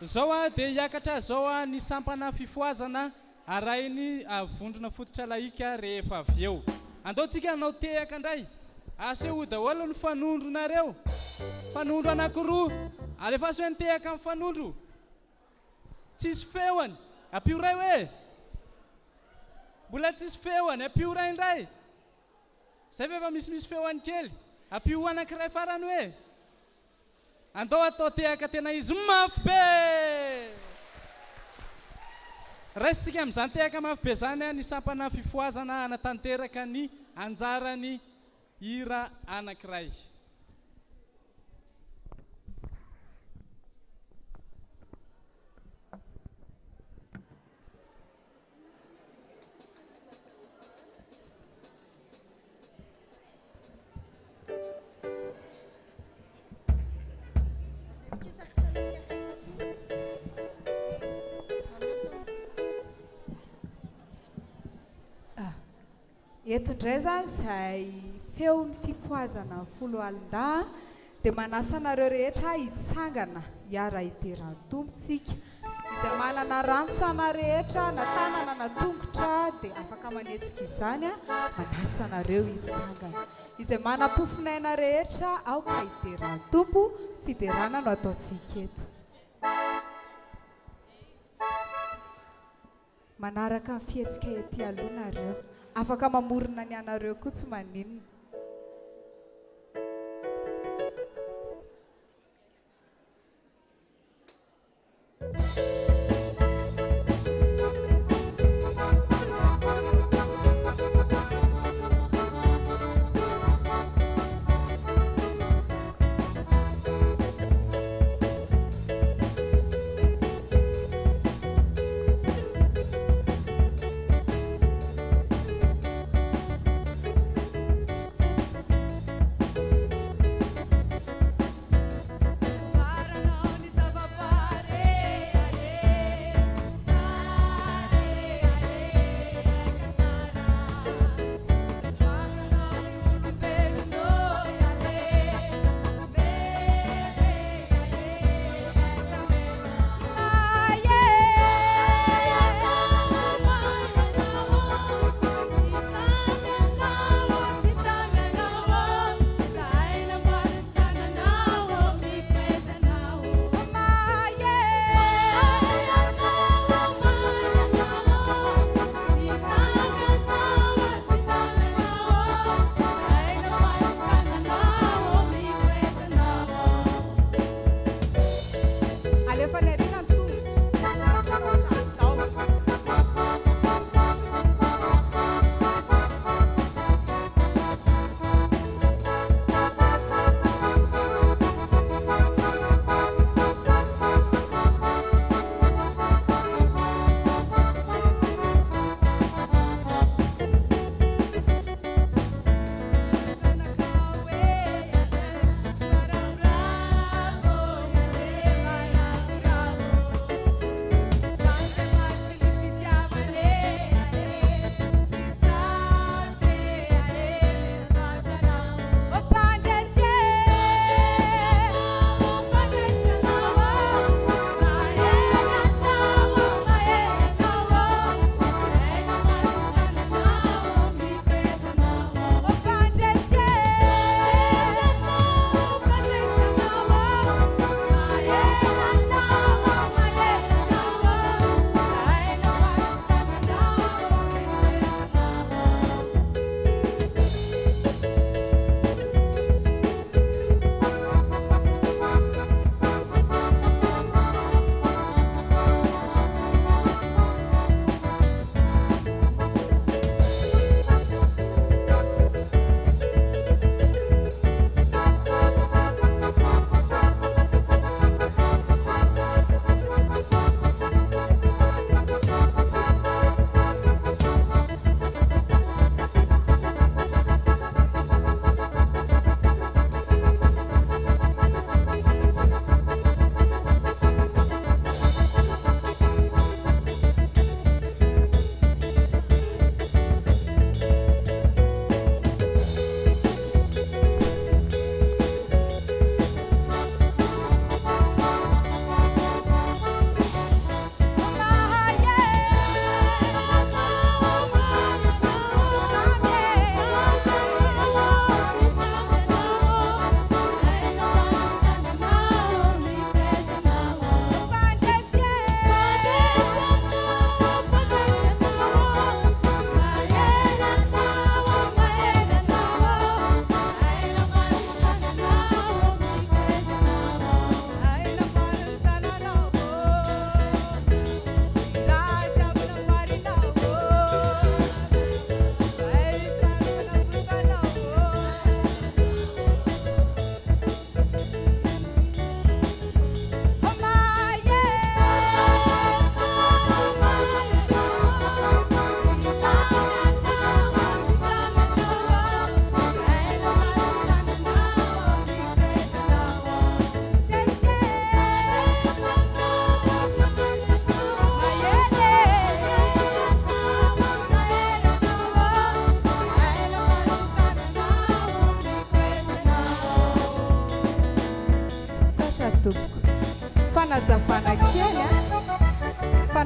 zao a dia hiakatra zao a ny sampana fifoazana arahiny vondrona fototra laika rehefa avy eo. Andaontsika hanao tehaka indray. Aseho daholo ny fanondronareo. Fanondro anankiroa. Alefa so ny tehaka amin'ny fanondro. Tsisy feoany. Apio ray hoe. Mbola tsisy feoany. Apio ray indray. Zay ve efa misy feoany kely. Apio anankiray farany hoe. Andao atao tehaka tena izy mafy be. Raisitsika amin'izany tehaka mafy be zany ny sampana fifoazana anatanteraka ny anjarany hira anankiray.
Eto indray zany izay feo ny fifoazana folo alin-dà dia manasa anareo rehetra hitsangana hiara iteran-tompontsika izay manana rantsana rehetra na tanana na tongotra dia afaka manetsika izany manasa anareo hitsangana izay manam-pofinaina rehetra aoka iteran-tompo fiderana no ataontsika eto. Manaraka ny fihetsika ety aloha nareo. Afaka mamorona ny anareo koa tsy maninona.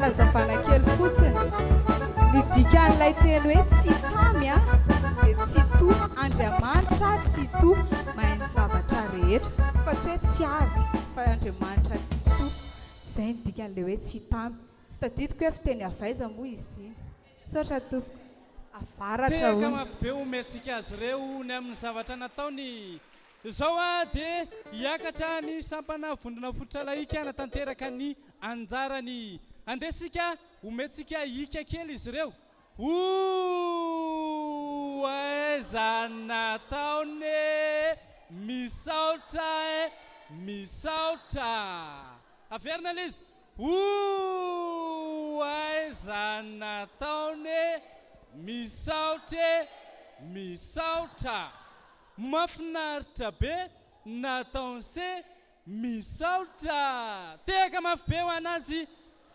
fanazavana kely fotsiny ny dikan'ilay teny hoe tsy tamy a dia tsy to Andriamanitra tsy to mahay ny zavatra rehetra fa tsy hoe tsy avy fa Andriamanitra tsy to zay ny dikan'ilay hoe tsy tamy tsy tadidiko hoe fiteny avaiza moa izy iny saotra tompo avaratra
teka mafy be omentsika azy ireo ny amin'ny zavatra nataony izao a dia hiakatra ny sampana vondrona fototra laika natanteraka ny anjarany andesika omentsika hika kely izy ireo aiza nataony misaotra misaotra averina le izy aiza nataony misaotra misaotra mafinaritra be nataonse misaotra teka mafy be ho anazy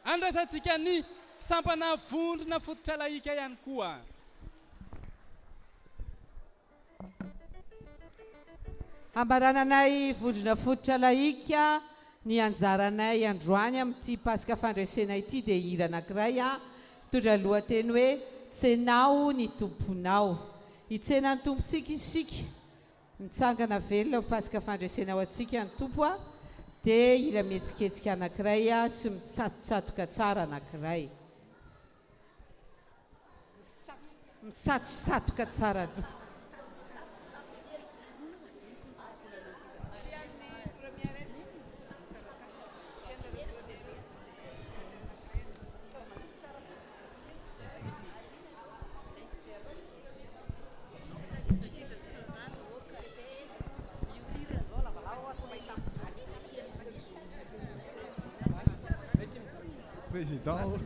andraisantsika ny sampana vondrona fototra laika ihany koa
ambarananay vondrona fototra laika ny anjaranay androany amin'ity pasika fandresena ity dia hira anankiray a mitondra lohateny hoe tsenao ny tomponao hitsena ny tompontsika isika mitsangana velona pasika fandresena ao atsika ny tompo a dia hira mihetsiketsika anankiray a sy mitsatotsatoka tsara anankiray misatosatoka tsara
Président.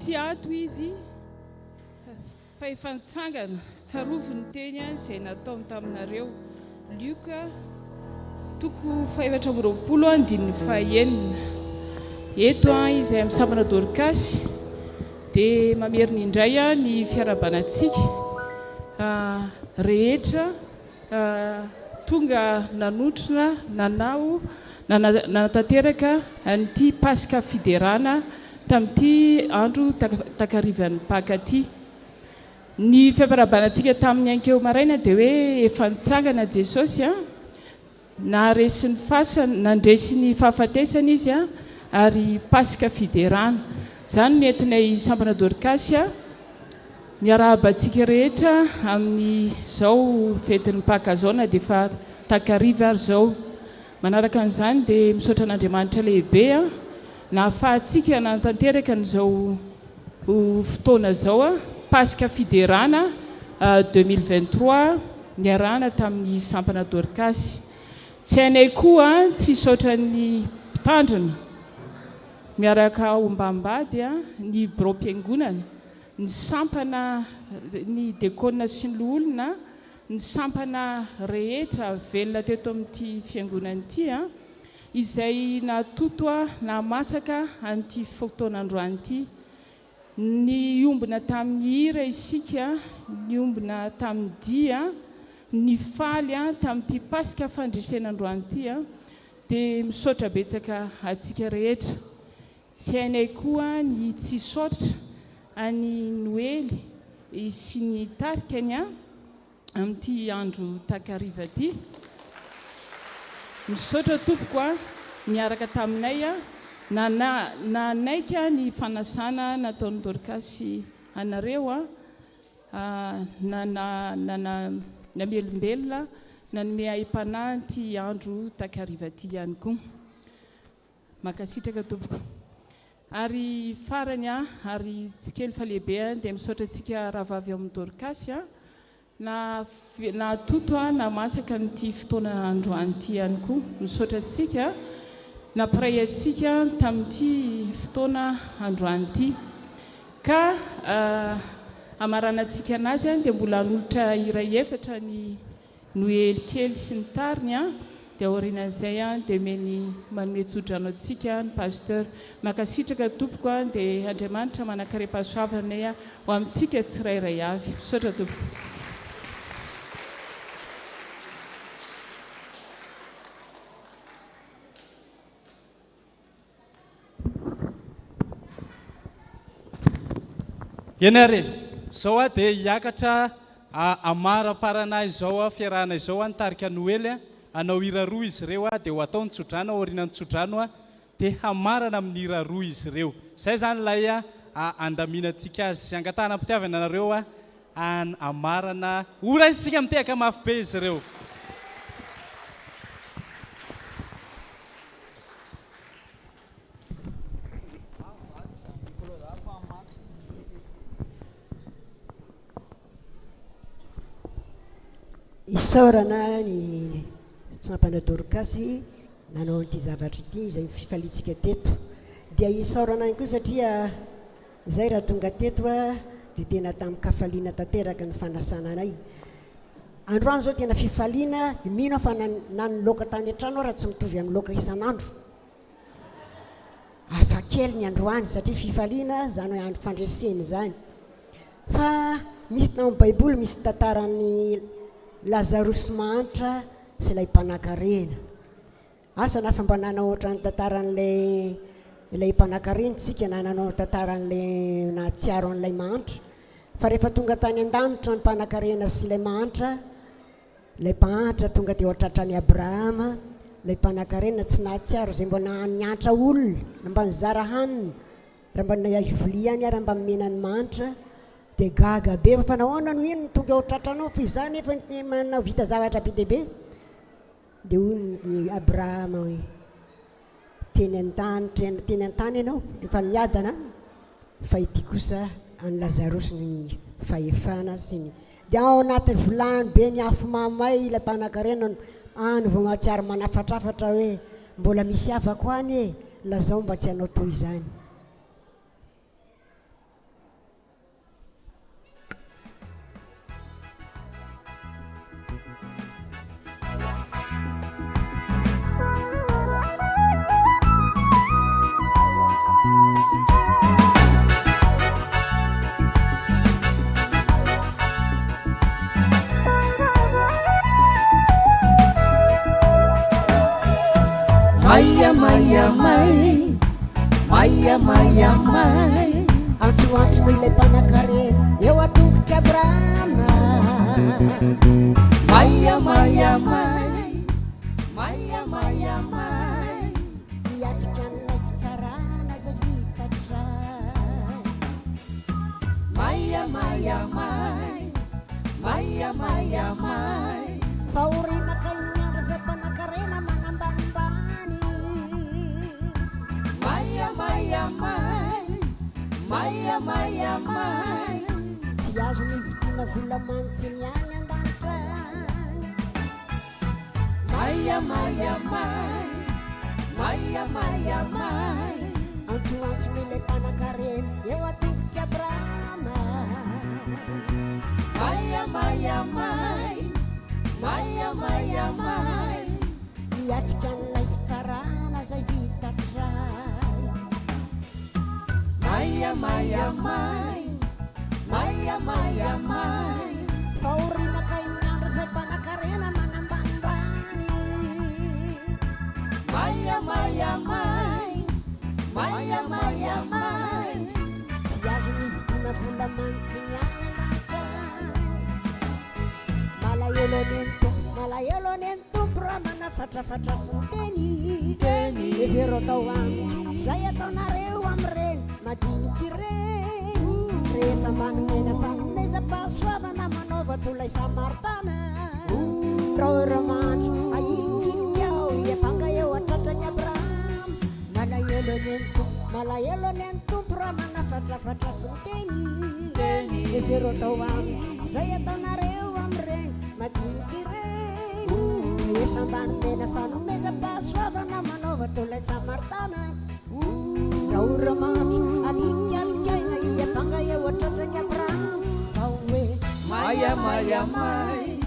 tsy ato izy fa efa nitsangana tsarovony teny izay nataony taminareo Luka 5:20 eto izay amin'ny sampana Dorcas dia mamerina indray ny fiarabanantsika rehetra tonga nanotrona nanao nanatanteraka an'ity pasika fiderana tamin'ity andro takarivan'ny Paka ity. Ny fiarabanantsika tamin'ny ankeo maraina dia hoe efa nitsangana Jesosy naresy ny fasana nandresy ny fahafatesana izy ary pasika fiderana zany nentinay sampana Dorcas miarabantsika rehetra amin'ny zao fetin'ny Paka zao na dia efa takariva ary zao. Manaraka an'izany dia misaotra an'Andriamanitra lehibe nahafahantsika nanatanteraka n'izao fotoana zao pasika fiderana 2023 niarahana tamin'ny sampana Dorcas. Tsy hainay koa tsy saotra ny mpitandrina miaraka ombambady ny brom-piangonana ny sampana ny dekona sy ny olona ny sampana rehetra velona teto amin'ity fiangonana ity izay natoto namasaka an'ity fotoanandroany ity. Ny ombina tamin'ny hira isika, ny ombina tamin'ny dia, ny faly tamin'ity pasika fandresenandroany ity dia misaotra betsaka atsika rehetra. Tsy hainay koa ny tsy saotra any Noely sy ny tarikany amin'ity andro takariva ity. Misaotra tompoko niaraka taminay nanaika ny fanasana nataon'ny Dorcas anareo namelombelona nanome aim-panahy ity andro takariva ity ihany koa. Makasitraka tompoko. Ary farany ary tsy kely fa lehibe dia misaotra antsika rahavavy amin'ny Dorcas natoto namasaka n'ity fotoana androany ity ihany koa. Misaotra antsika napiray antsika tamin'ity fotoana androany ity ka amarana antsika anazy dia mbola hanolotra iray efatra ny Noely kely sy ny tariny dia aorianan'izay dia meny manome tsodrano antsika ny pasteur. Makasitraka tompoko dia Andriamanitra manakare-pahasoavanay ho amintsika tsirairay avy. Misaotra tompoko.
Ianare zao dia hiakatra amara-paranay zao fiarahanay zao nitarika Noely anao hira roa izy ireo dia ho atao nitsodrano aorianany tsodrano dia hamarana amin'ny hira roa izy ireo. Zay zany ilay andaminantsika azy sy angatahana mpitiavana anareo amarana ora izitsika mitehaka mafy be izy ireo.
Isaorana ny sampana Dorcas nanao an'ity zavatra ity izay fifalitsika teto dia isaorana ihany koa satria izay raha tonga teto dia tena tamin'ny kafaliana tanteraka ny fanasana anay. Androany zao tena fifaliana mino fa nanoloka tany an-trano raha tsy mitovy amin'ny loka isan'andro. Hafa kely ny androany satria fifaliana zany hoe andro fandreseny zany. Fa misy tao amin'ny baiboly misy tantaran'ny Lazarus mahantra sy ilay mpanan-karena. Asa na fa mba nanao ohatran'ny tantaran'ilay mpanan-karena tsika na nanao tantaran'ilay nahatsiaro an'ilay mahantra. Fa rehefa tonga tany an-danitra ny mpanan-karena sy ilay mahantra, ilay mpahantra tonga dia ohatratra ny Abrahama, ilay mpanan-karena tsy nahatsiaro izay mba niantra olona mba nizara hanina raha mba nivoliany raha mba menany mahantra dia gaga be fa nahoana no ino tonga ohatratranao fa izany efa manao vita zavatra be dia be. Dia hoy ny Abrahama hoe teny an-tany ianao efa niadana fa ity kosa any Lazarus ny fahefana sy ny dia ao anatin'ny volany be ny afo mamay ilay mpanan-karena any vao mahatsiaro manafatrafatra hoe mbola misy havako any lazao mba tsy hanao toy izany.
Maya maya mai, maya maya mai,
antsoantso ilay mpanan-karena eo an-tongotra Brahma.
Maya maya mai, maya maya mai,
hiatrika an'ilay fitsarana zay hitatray.
Maya maya mai, maya maya mai,
Fahoriana kainandra zay mpanan-karena manambanimbany.
Maya maya mai, maya maya mai,
Tsy azo nivitina vola mantsiny any an-danitra.
maya maya mai, maya maya mai,
Antsoantso ilay mpanan-karena eo an-tongotra Brahma.
maya maya mai, maya maya mai,
hiatrika an'ilay fitsarana zay hitatray.
maya maya mai, maya maya mai,
Fahoriana kainandra zay mpanan-karena manambanimbany.
maya maya mai, maya maya mai,
Tsy azo nivitina vola mantsiny any an-danitra. Malahelo any tompo raha manafatrafatra sy ny teny. Evero atao aminy zay ataonareo am'ireny madiniky ireny. Rehefa manomena fanomezam-pahasoavana manaova tolay Samaritana. Raoramandro ahilokiloky ao iapanga eo atratrany Abraham. Malahelo any tompo raha manafatrafatra sy ny teny. Evero atao aminy zay ataonareo am'ireny madiniky ireny. Rehefa manomena fanomezam-pahasoavana manaova tolay Samaritana. Raoramandro alikalokaina iapanga eo atratrany Abraham. Fa hoe
maya maya mai,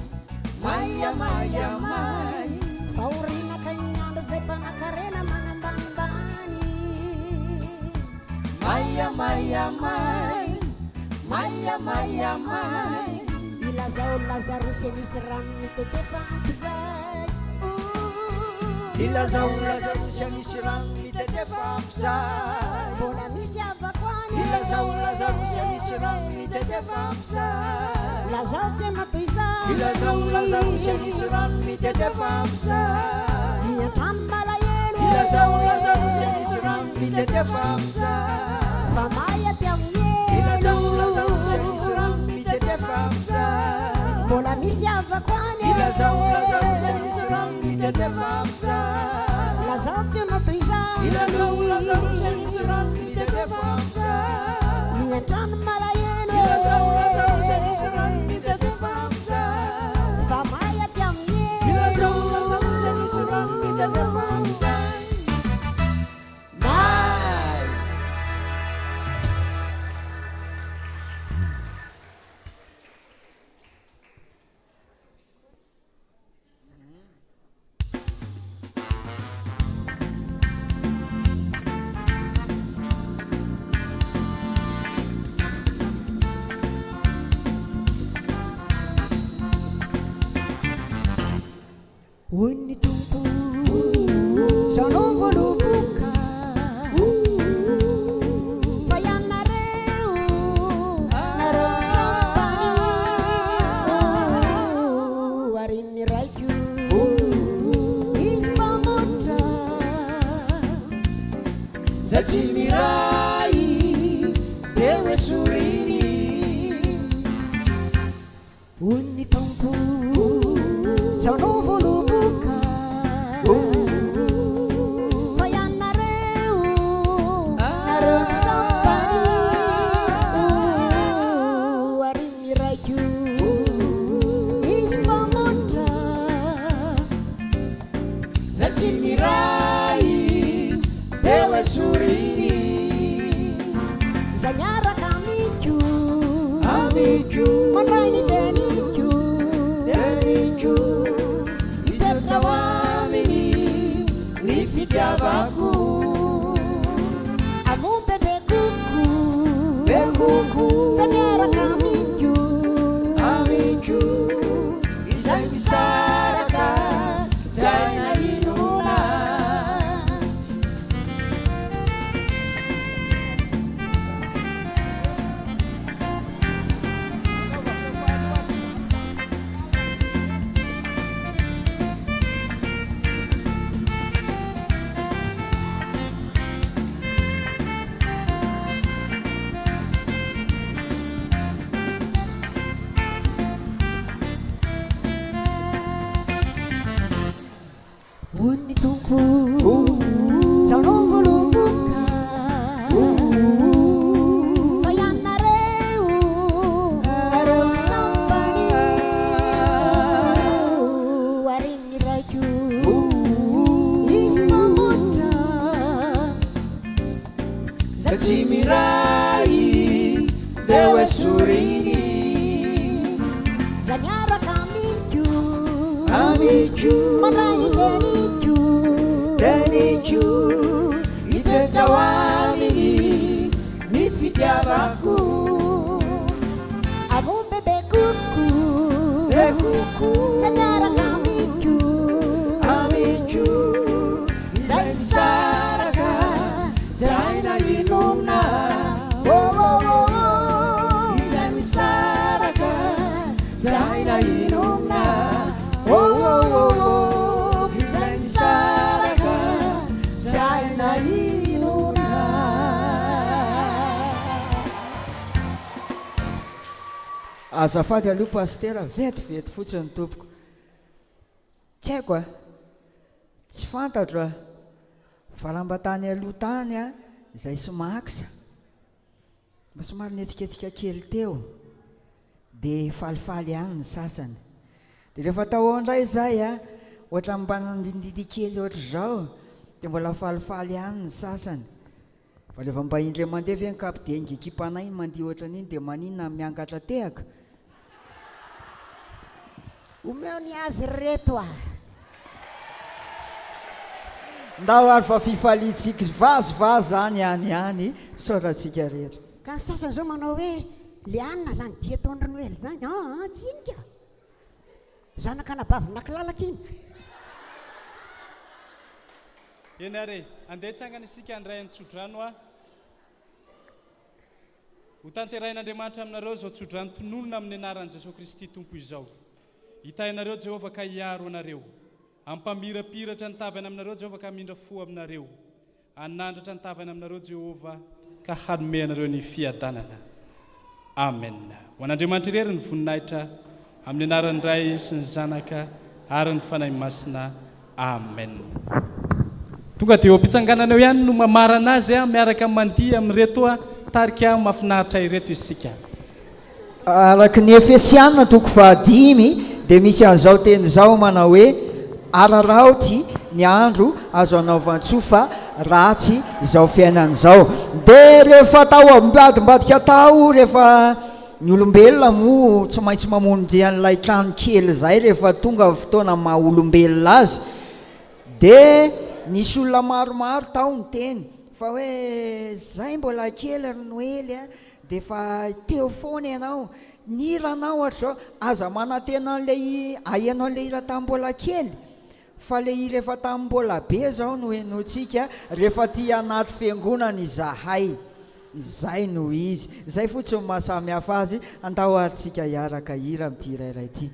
maya maya mai,
fahoriana kainandra zay mpanan-karena manambanimbany.
maya maya mai, maya maya mai,
Ilazao Lazarosy misy rano mitetefampy zay.
ilazao Lazarosy misy rano mitetefa amp'izay.
Mbola misy avako any.
Ilazao Lazarosy misy rano mitetefa amp'izay.
Lazao tsy matoy zay.
Ilazao Lazarosy misy rano mitetefa amp'izay.
Miantrano malahelo.
Ilazao Lazarosy misy rano mitetefa amp'izay.
Fa maya ty amin'ny elo.
Ilazao Lazarosy misy rano mitetefa amp'izay.
Mbola misy avako any.
Ilazao Lazarosy misy rano mitetefa amp'izay.
Lazao tsy matoy zay.
Ilazao Lazarosy misy rano mitetefa amp'izay.
Miantrano malahelo.
Ilazao Lazarosy misy rano mitetefa amp'izay.
Fa maya ty amin'ny elo.
Ilazao Lazarosy misy rano mitetefa amp'izay.
Hoy ny tompo zanao voaloboka fa ianareo nareo sampany ary ny raiko izy mpamotra
zay tsy miray dia hoe soriny.
Hoy ny tompo zanao voaloboka fa ianareo nareo sampany ary ny raiko izy mpamotra
zay tsy miray dia hoe soriny. Amiku Deniku Itejau amini Ni fitiavaku
Aku bebekuku
Bekuku
Sekarang amiku
Zai saraka Zai na inumna Zai saraka Zai na inumna Zai saraka Zai na inumna. Azafady aloha pastera, vetivety fotsiny tompoko. Tsy haiko a, tsy fantatro a, valambatany aloha tany a, izay somaksa, mba somary nietsiketsika kely teo, dia falifaly ihany ny sasany. Dia rehefa tao indray izay a, ohatra mbana ndindidi kely ohatra izao, dia mbola falifaly ihany ny sasany. Fa rehefa mba indray mandeha ve ny kapitengy ekipanay mandeha ohatra an'iny dia maninona miankatra tehaka.
Omeo ny azy reto a.
Ndao ary fa fifalitsika vazivazy zany any soratsika rehetra.
Ka ny sasany zao manao hoe lianina zany dia taon'ny Noely zany. Tsinika zanaka nabavina kilalaka iny.
Eny are, andeha tsangana isika andray an-tsodrano a. Ho tanterahin'Andriamanitra aminareo izao tsodrano tononona amin'ny anaran'i Jesosy Kristy Tompo izao. Hitahinareo Jehovah ka hiaro anareo. Ampamirapiratra ny tavana aminareo Jehovah ka mindra fo aminareo. Anandratra ny tavana aminareo Jehovah ka hanome anareo ny fiadanana. Amen. Ho an'Andriamanitra irery ny voninahitra amin'ny anaran'ny Ray sy ny Zanaka ary ny Fanahy Masina. Amen. Tonga dia mpitsangananao ihany no mamarana azy miaraka mandihy amin'ireto tarika mahafinaritra ireto isika.
Araky ny Efesiana 5 dia misy an'izao teny izao manao hoe araraoty ny andro azo anaovan-tsofa ratsy izao fiainana izao. Dia rehefa tao ambadimbadika tao rehefa ny olombelona moa tsy maintsy mamonjy an'ilay trano kely izay rehefa tonga fotoana maha olombelona azy, dia nisy olona maromaro tao ny teny fa hoe zay mbola kely ry Noely a, dia fa teo foana ianao ny ranao ohatr'izao aza manantena an'ilay ahianao an'ilay hira tamin'ny mbola kely, fa le hira efa tamin'ny mbola be zao no henotsika rehefa ty anaty fiangonana izahay. Izay no izy, izay fotsiny mahasamy hafa azy. Andao ary tsika hiaraka hira amin'ity irairay ity.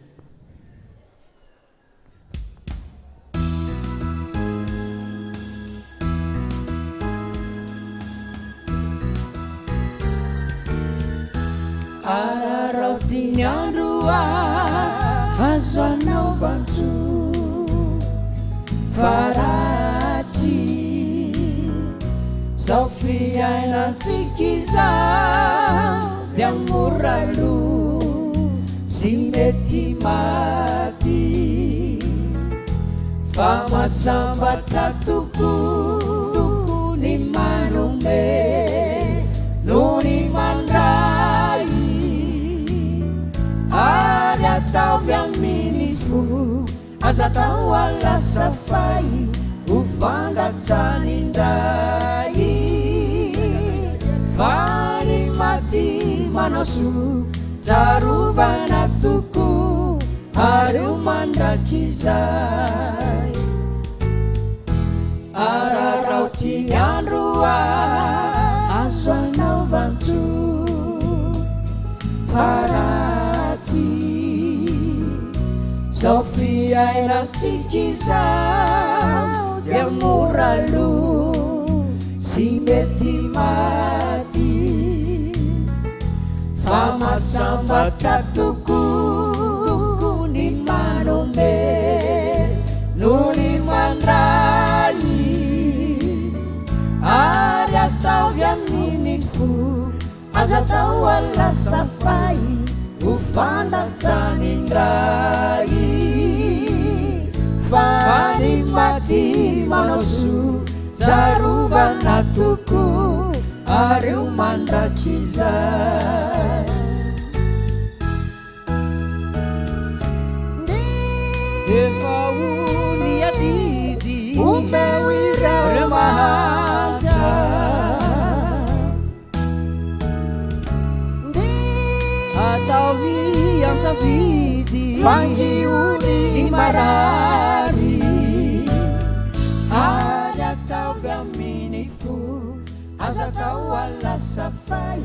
Araraoty ny andro azo anaovan-tso fa ratsy zao fiainantsika izao dia mora lo sy mety maty, fa masambatra toko ny manome no ny mandray, ary ataovy amin'ny fo aza tao alasa fay ho fandatsany indray, fa ny maty manao so tsarovana toko ary ho mandraky izay. Araraoty ny andro azo anaovan-tso fa zao fiainantsika izao dia mora lo sy mety maty, fa masambatra toko ny manome no ny mandray, ary ataovy amin'ny fo aza tao alasa fay ho fandatsany indray, fa ny maty manao so tsarovana toko ary ho mandraky izay. efa ony adidy omeo ireo mahantra ataovy antsafidy fangiony marary ary ataovy aminy fo aza atao alasafay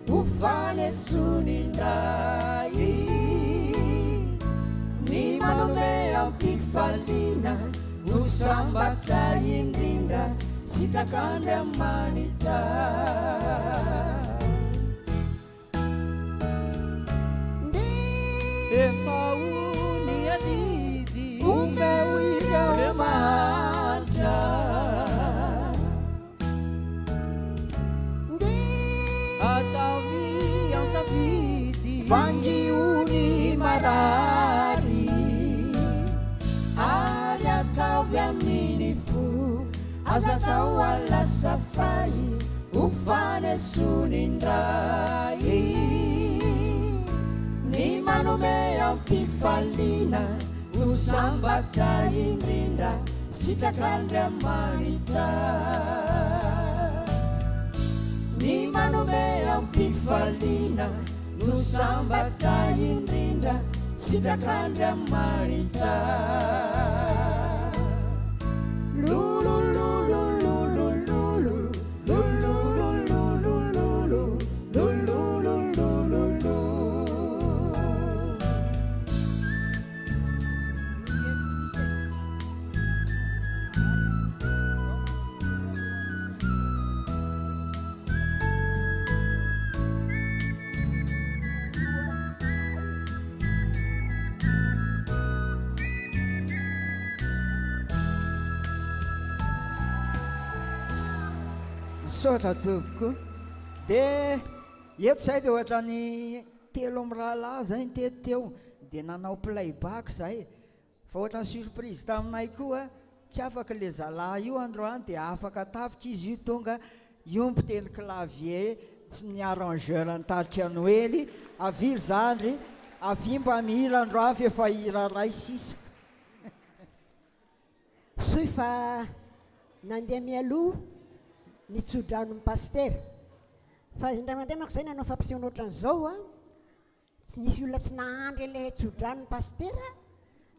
ho fanesonindray ny manome ampifaliana no sambatra indrindra sitrakandry amanitra efa ony adidy omeo ireo mahantra ataovy antsafidy fangiony marary ary ataovy aminy fo aza atao alasafay ho fanesonindray ny manome ampifaliana ho sambatra indrindra sitrakandry amanitra ny manome ampifaliana no sambatra indrindra sitrakandry amanitra
misaotra tompoko dia eto zay dia ohatra ny telo amin'ny rahalahy zay ny teto teo dia nanao playback zay fa ohatra ny surprise taminay koa tsy afaka le zalahy io androany dia afaka tapika izy io tonga iompiteny clavier sy ny arrangeur nitarika noely avily zandry avimba mihira androany fa efa hira ray sisa
soy fa nandeha mialoha nitsodrano ny pastera fa indray mandeha manko zay nanao fampisehoana ohatran'izao a tsy nisy olona tsy nahandry ilay tsodrano ny pastera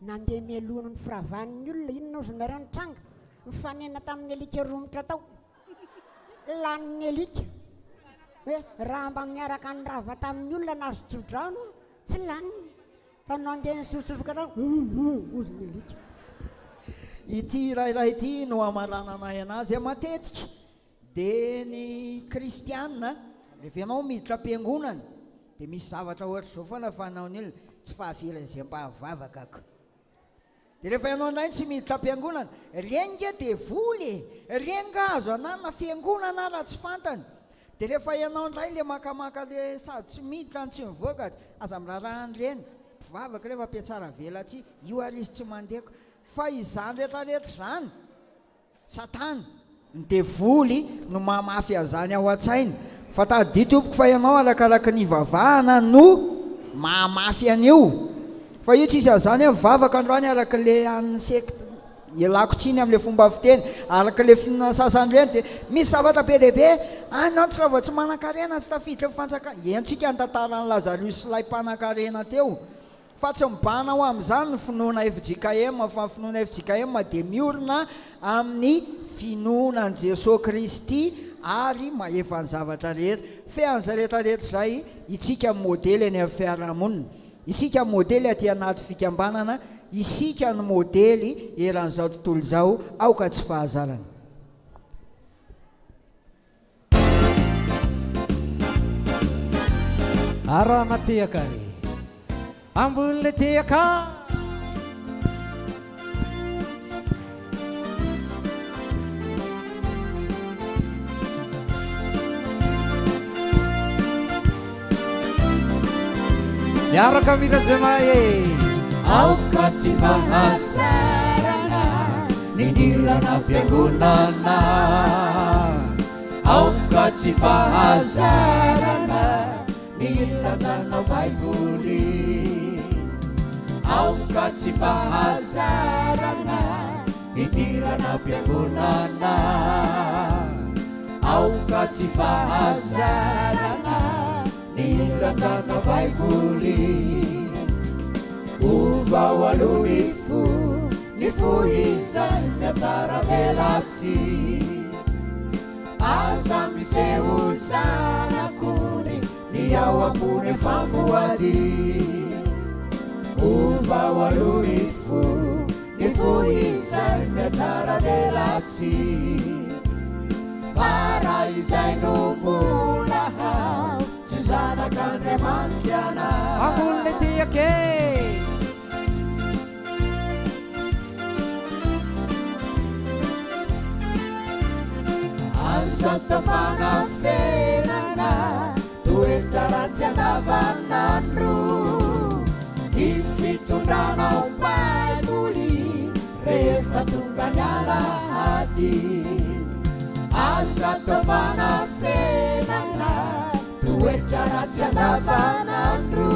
nandeha mialohana ny firavan'ny olona inona ozy miarao ny tranga mifanena tamin'ny alika romotra tao lanin'ny alika hoe raha mba miaraka ny rava tamin'ny olona nazo tsodrano tsy laniny fa nandeha nysosofoka tao ozy ny alika
ity rairay ity no amarananay anazy matetika dia ny kristianina rehefa ianao miditra am-piangonana dia misy zavatra ohatra zao foana fanaony olona tsy fahavela izay mpavavakako dia rehefa ianao indray tsy miditra am-piangonana renga dia voly renga azo anana fiangonana raha tsy fantany dia rehefa ianao indray le makamaka le sady tsy miditra ny tsy mivoaka aza mirarahany reny mpivavaka rehefa ampiatsara vela tsy io ary izy tsy mandeko fa izany rehetrarehetra zany satana dia voly no mamafy azany ao an-tsainy fa tadi tompoko fa ianao arakaraka ny vavahana no mamafy an'io fa io tsisy azany hoe mivavaka androany araka le an'ny sekta ialako tsiny amin'le fomba fiteny araka le fihinana sasany reny dia misy zavatra be dehibe anao tsy rava tsy manan-karena tsy tafiditra fantsaka entsika ny tantaran'ny lazarios sy lay mpanan-karena teo fa tsy mibana ho amin'izany ny finoana FJKM fa ny finoana FJKM dia miorina amin'ny finoanan' Jesosy Kristy ary mahefa ny zavatra rehetra fean'izay rehetrarehetra zay itsika modely eny amin'ny fiarahamonina isika modely aty anaty fikambanana isika ny modely eran'izao tontolo izao aoka tsy fahazarana
arana tehaka re ambon'le tehaka miaraka mirazamay
aoka tsy fahazarana nidirana fiangonana aoka tsy fahazarana nilatanao baiboly aoka tsy fahazarana idirana am-piangonana aoka tsy fahazarana nilatana baiboly ovao aloha ny fo izay miatsara velatsy aza miseho zanakony ny ao ambony famoady ovao aloha ny fo izay miatsara velatsy fara izay no mbola hao tsy zanak'Andriamanitra anao
amboniny tiake
azata fanafenana toetra ratsy anavanandro ifitondranao baiboly rehefa tonga ny alahady azata fanafenana toetra ratsy anavanandro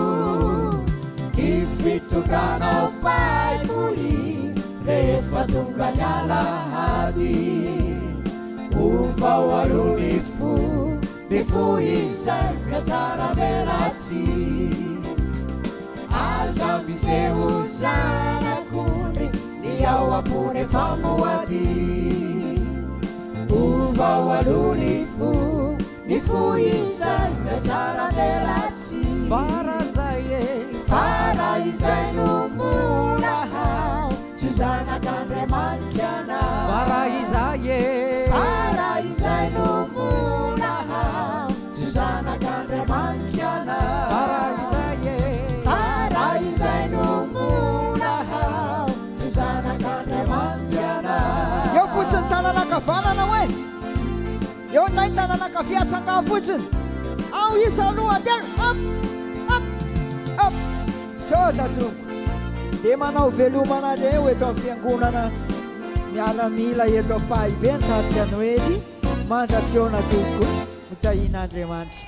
ifitondranao baiboly rehefa tonga ny alahady ovao aloha ny fo izay miatsara velatsy aza miseho zanakondry ny ao ambony famoady ovao aloha ny fo izay miatsara velatsy fara izay no mbola hao tsy zanak'Andriamanitra anao
fara
izay no mbola hao tsy zanak'Andriamanitra anao fara izay no mbola hao tsy zanak'Andriamanitra anao
eo fotsiny tananakavanana hoe eo nay tananakafiatsanga fotsiny ao isa aloha atelo up sotra tompo de manao velomana reo eto amin'ny fiangonana miaramila eto ampahibe ny tarika Noely mandrakeona tompo mitahin'Andriamanitra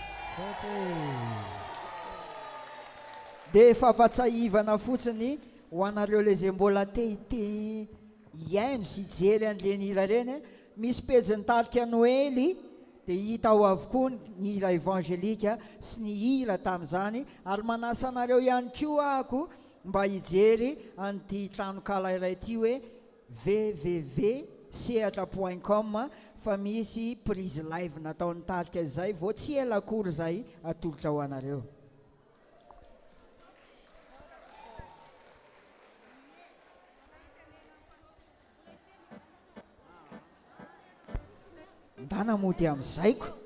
de fampatsahivana fotsiny ho anareo le zay mbola te iaino sy jery an'ireny hira reny misy pejiny tarika Noely de hita ao avokoa ny hira evangelika sy ny hira tamin'izany ary manasa anareo ihany koa ako mba hijery an'ity tranokala iray ty hoe www.sehatra.com fa misy prise live nataon'ny tarika izay vao tsy ela akory zay atolotra ho anareo ndana mody amin'izayko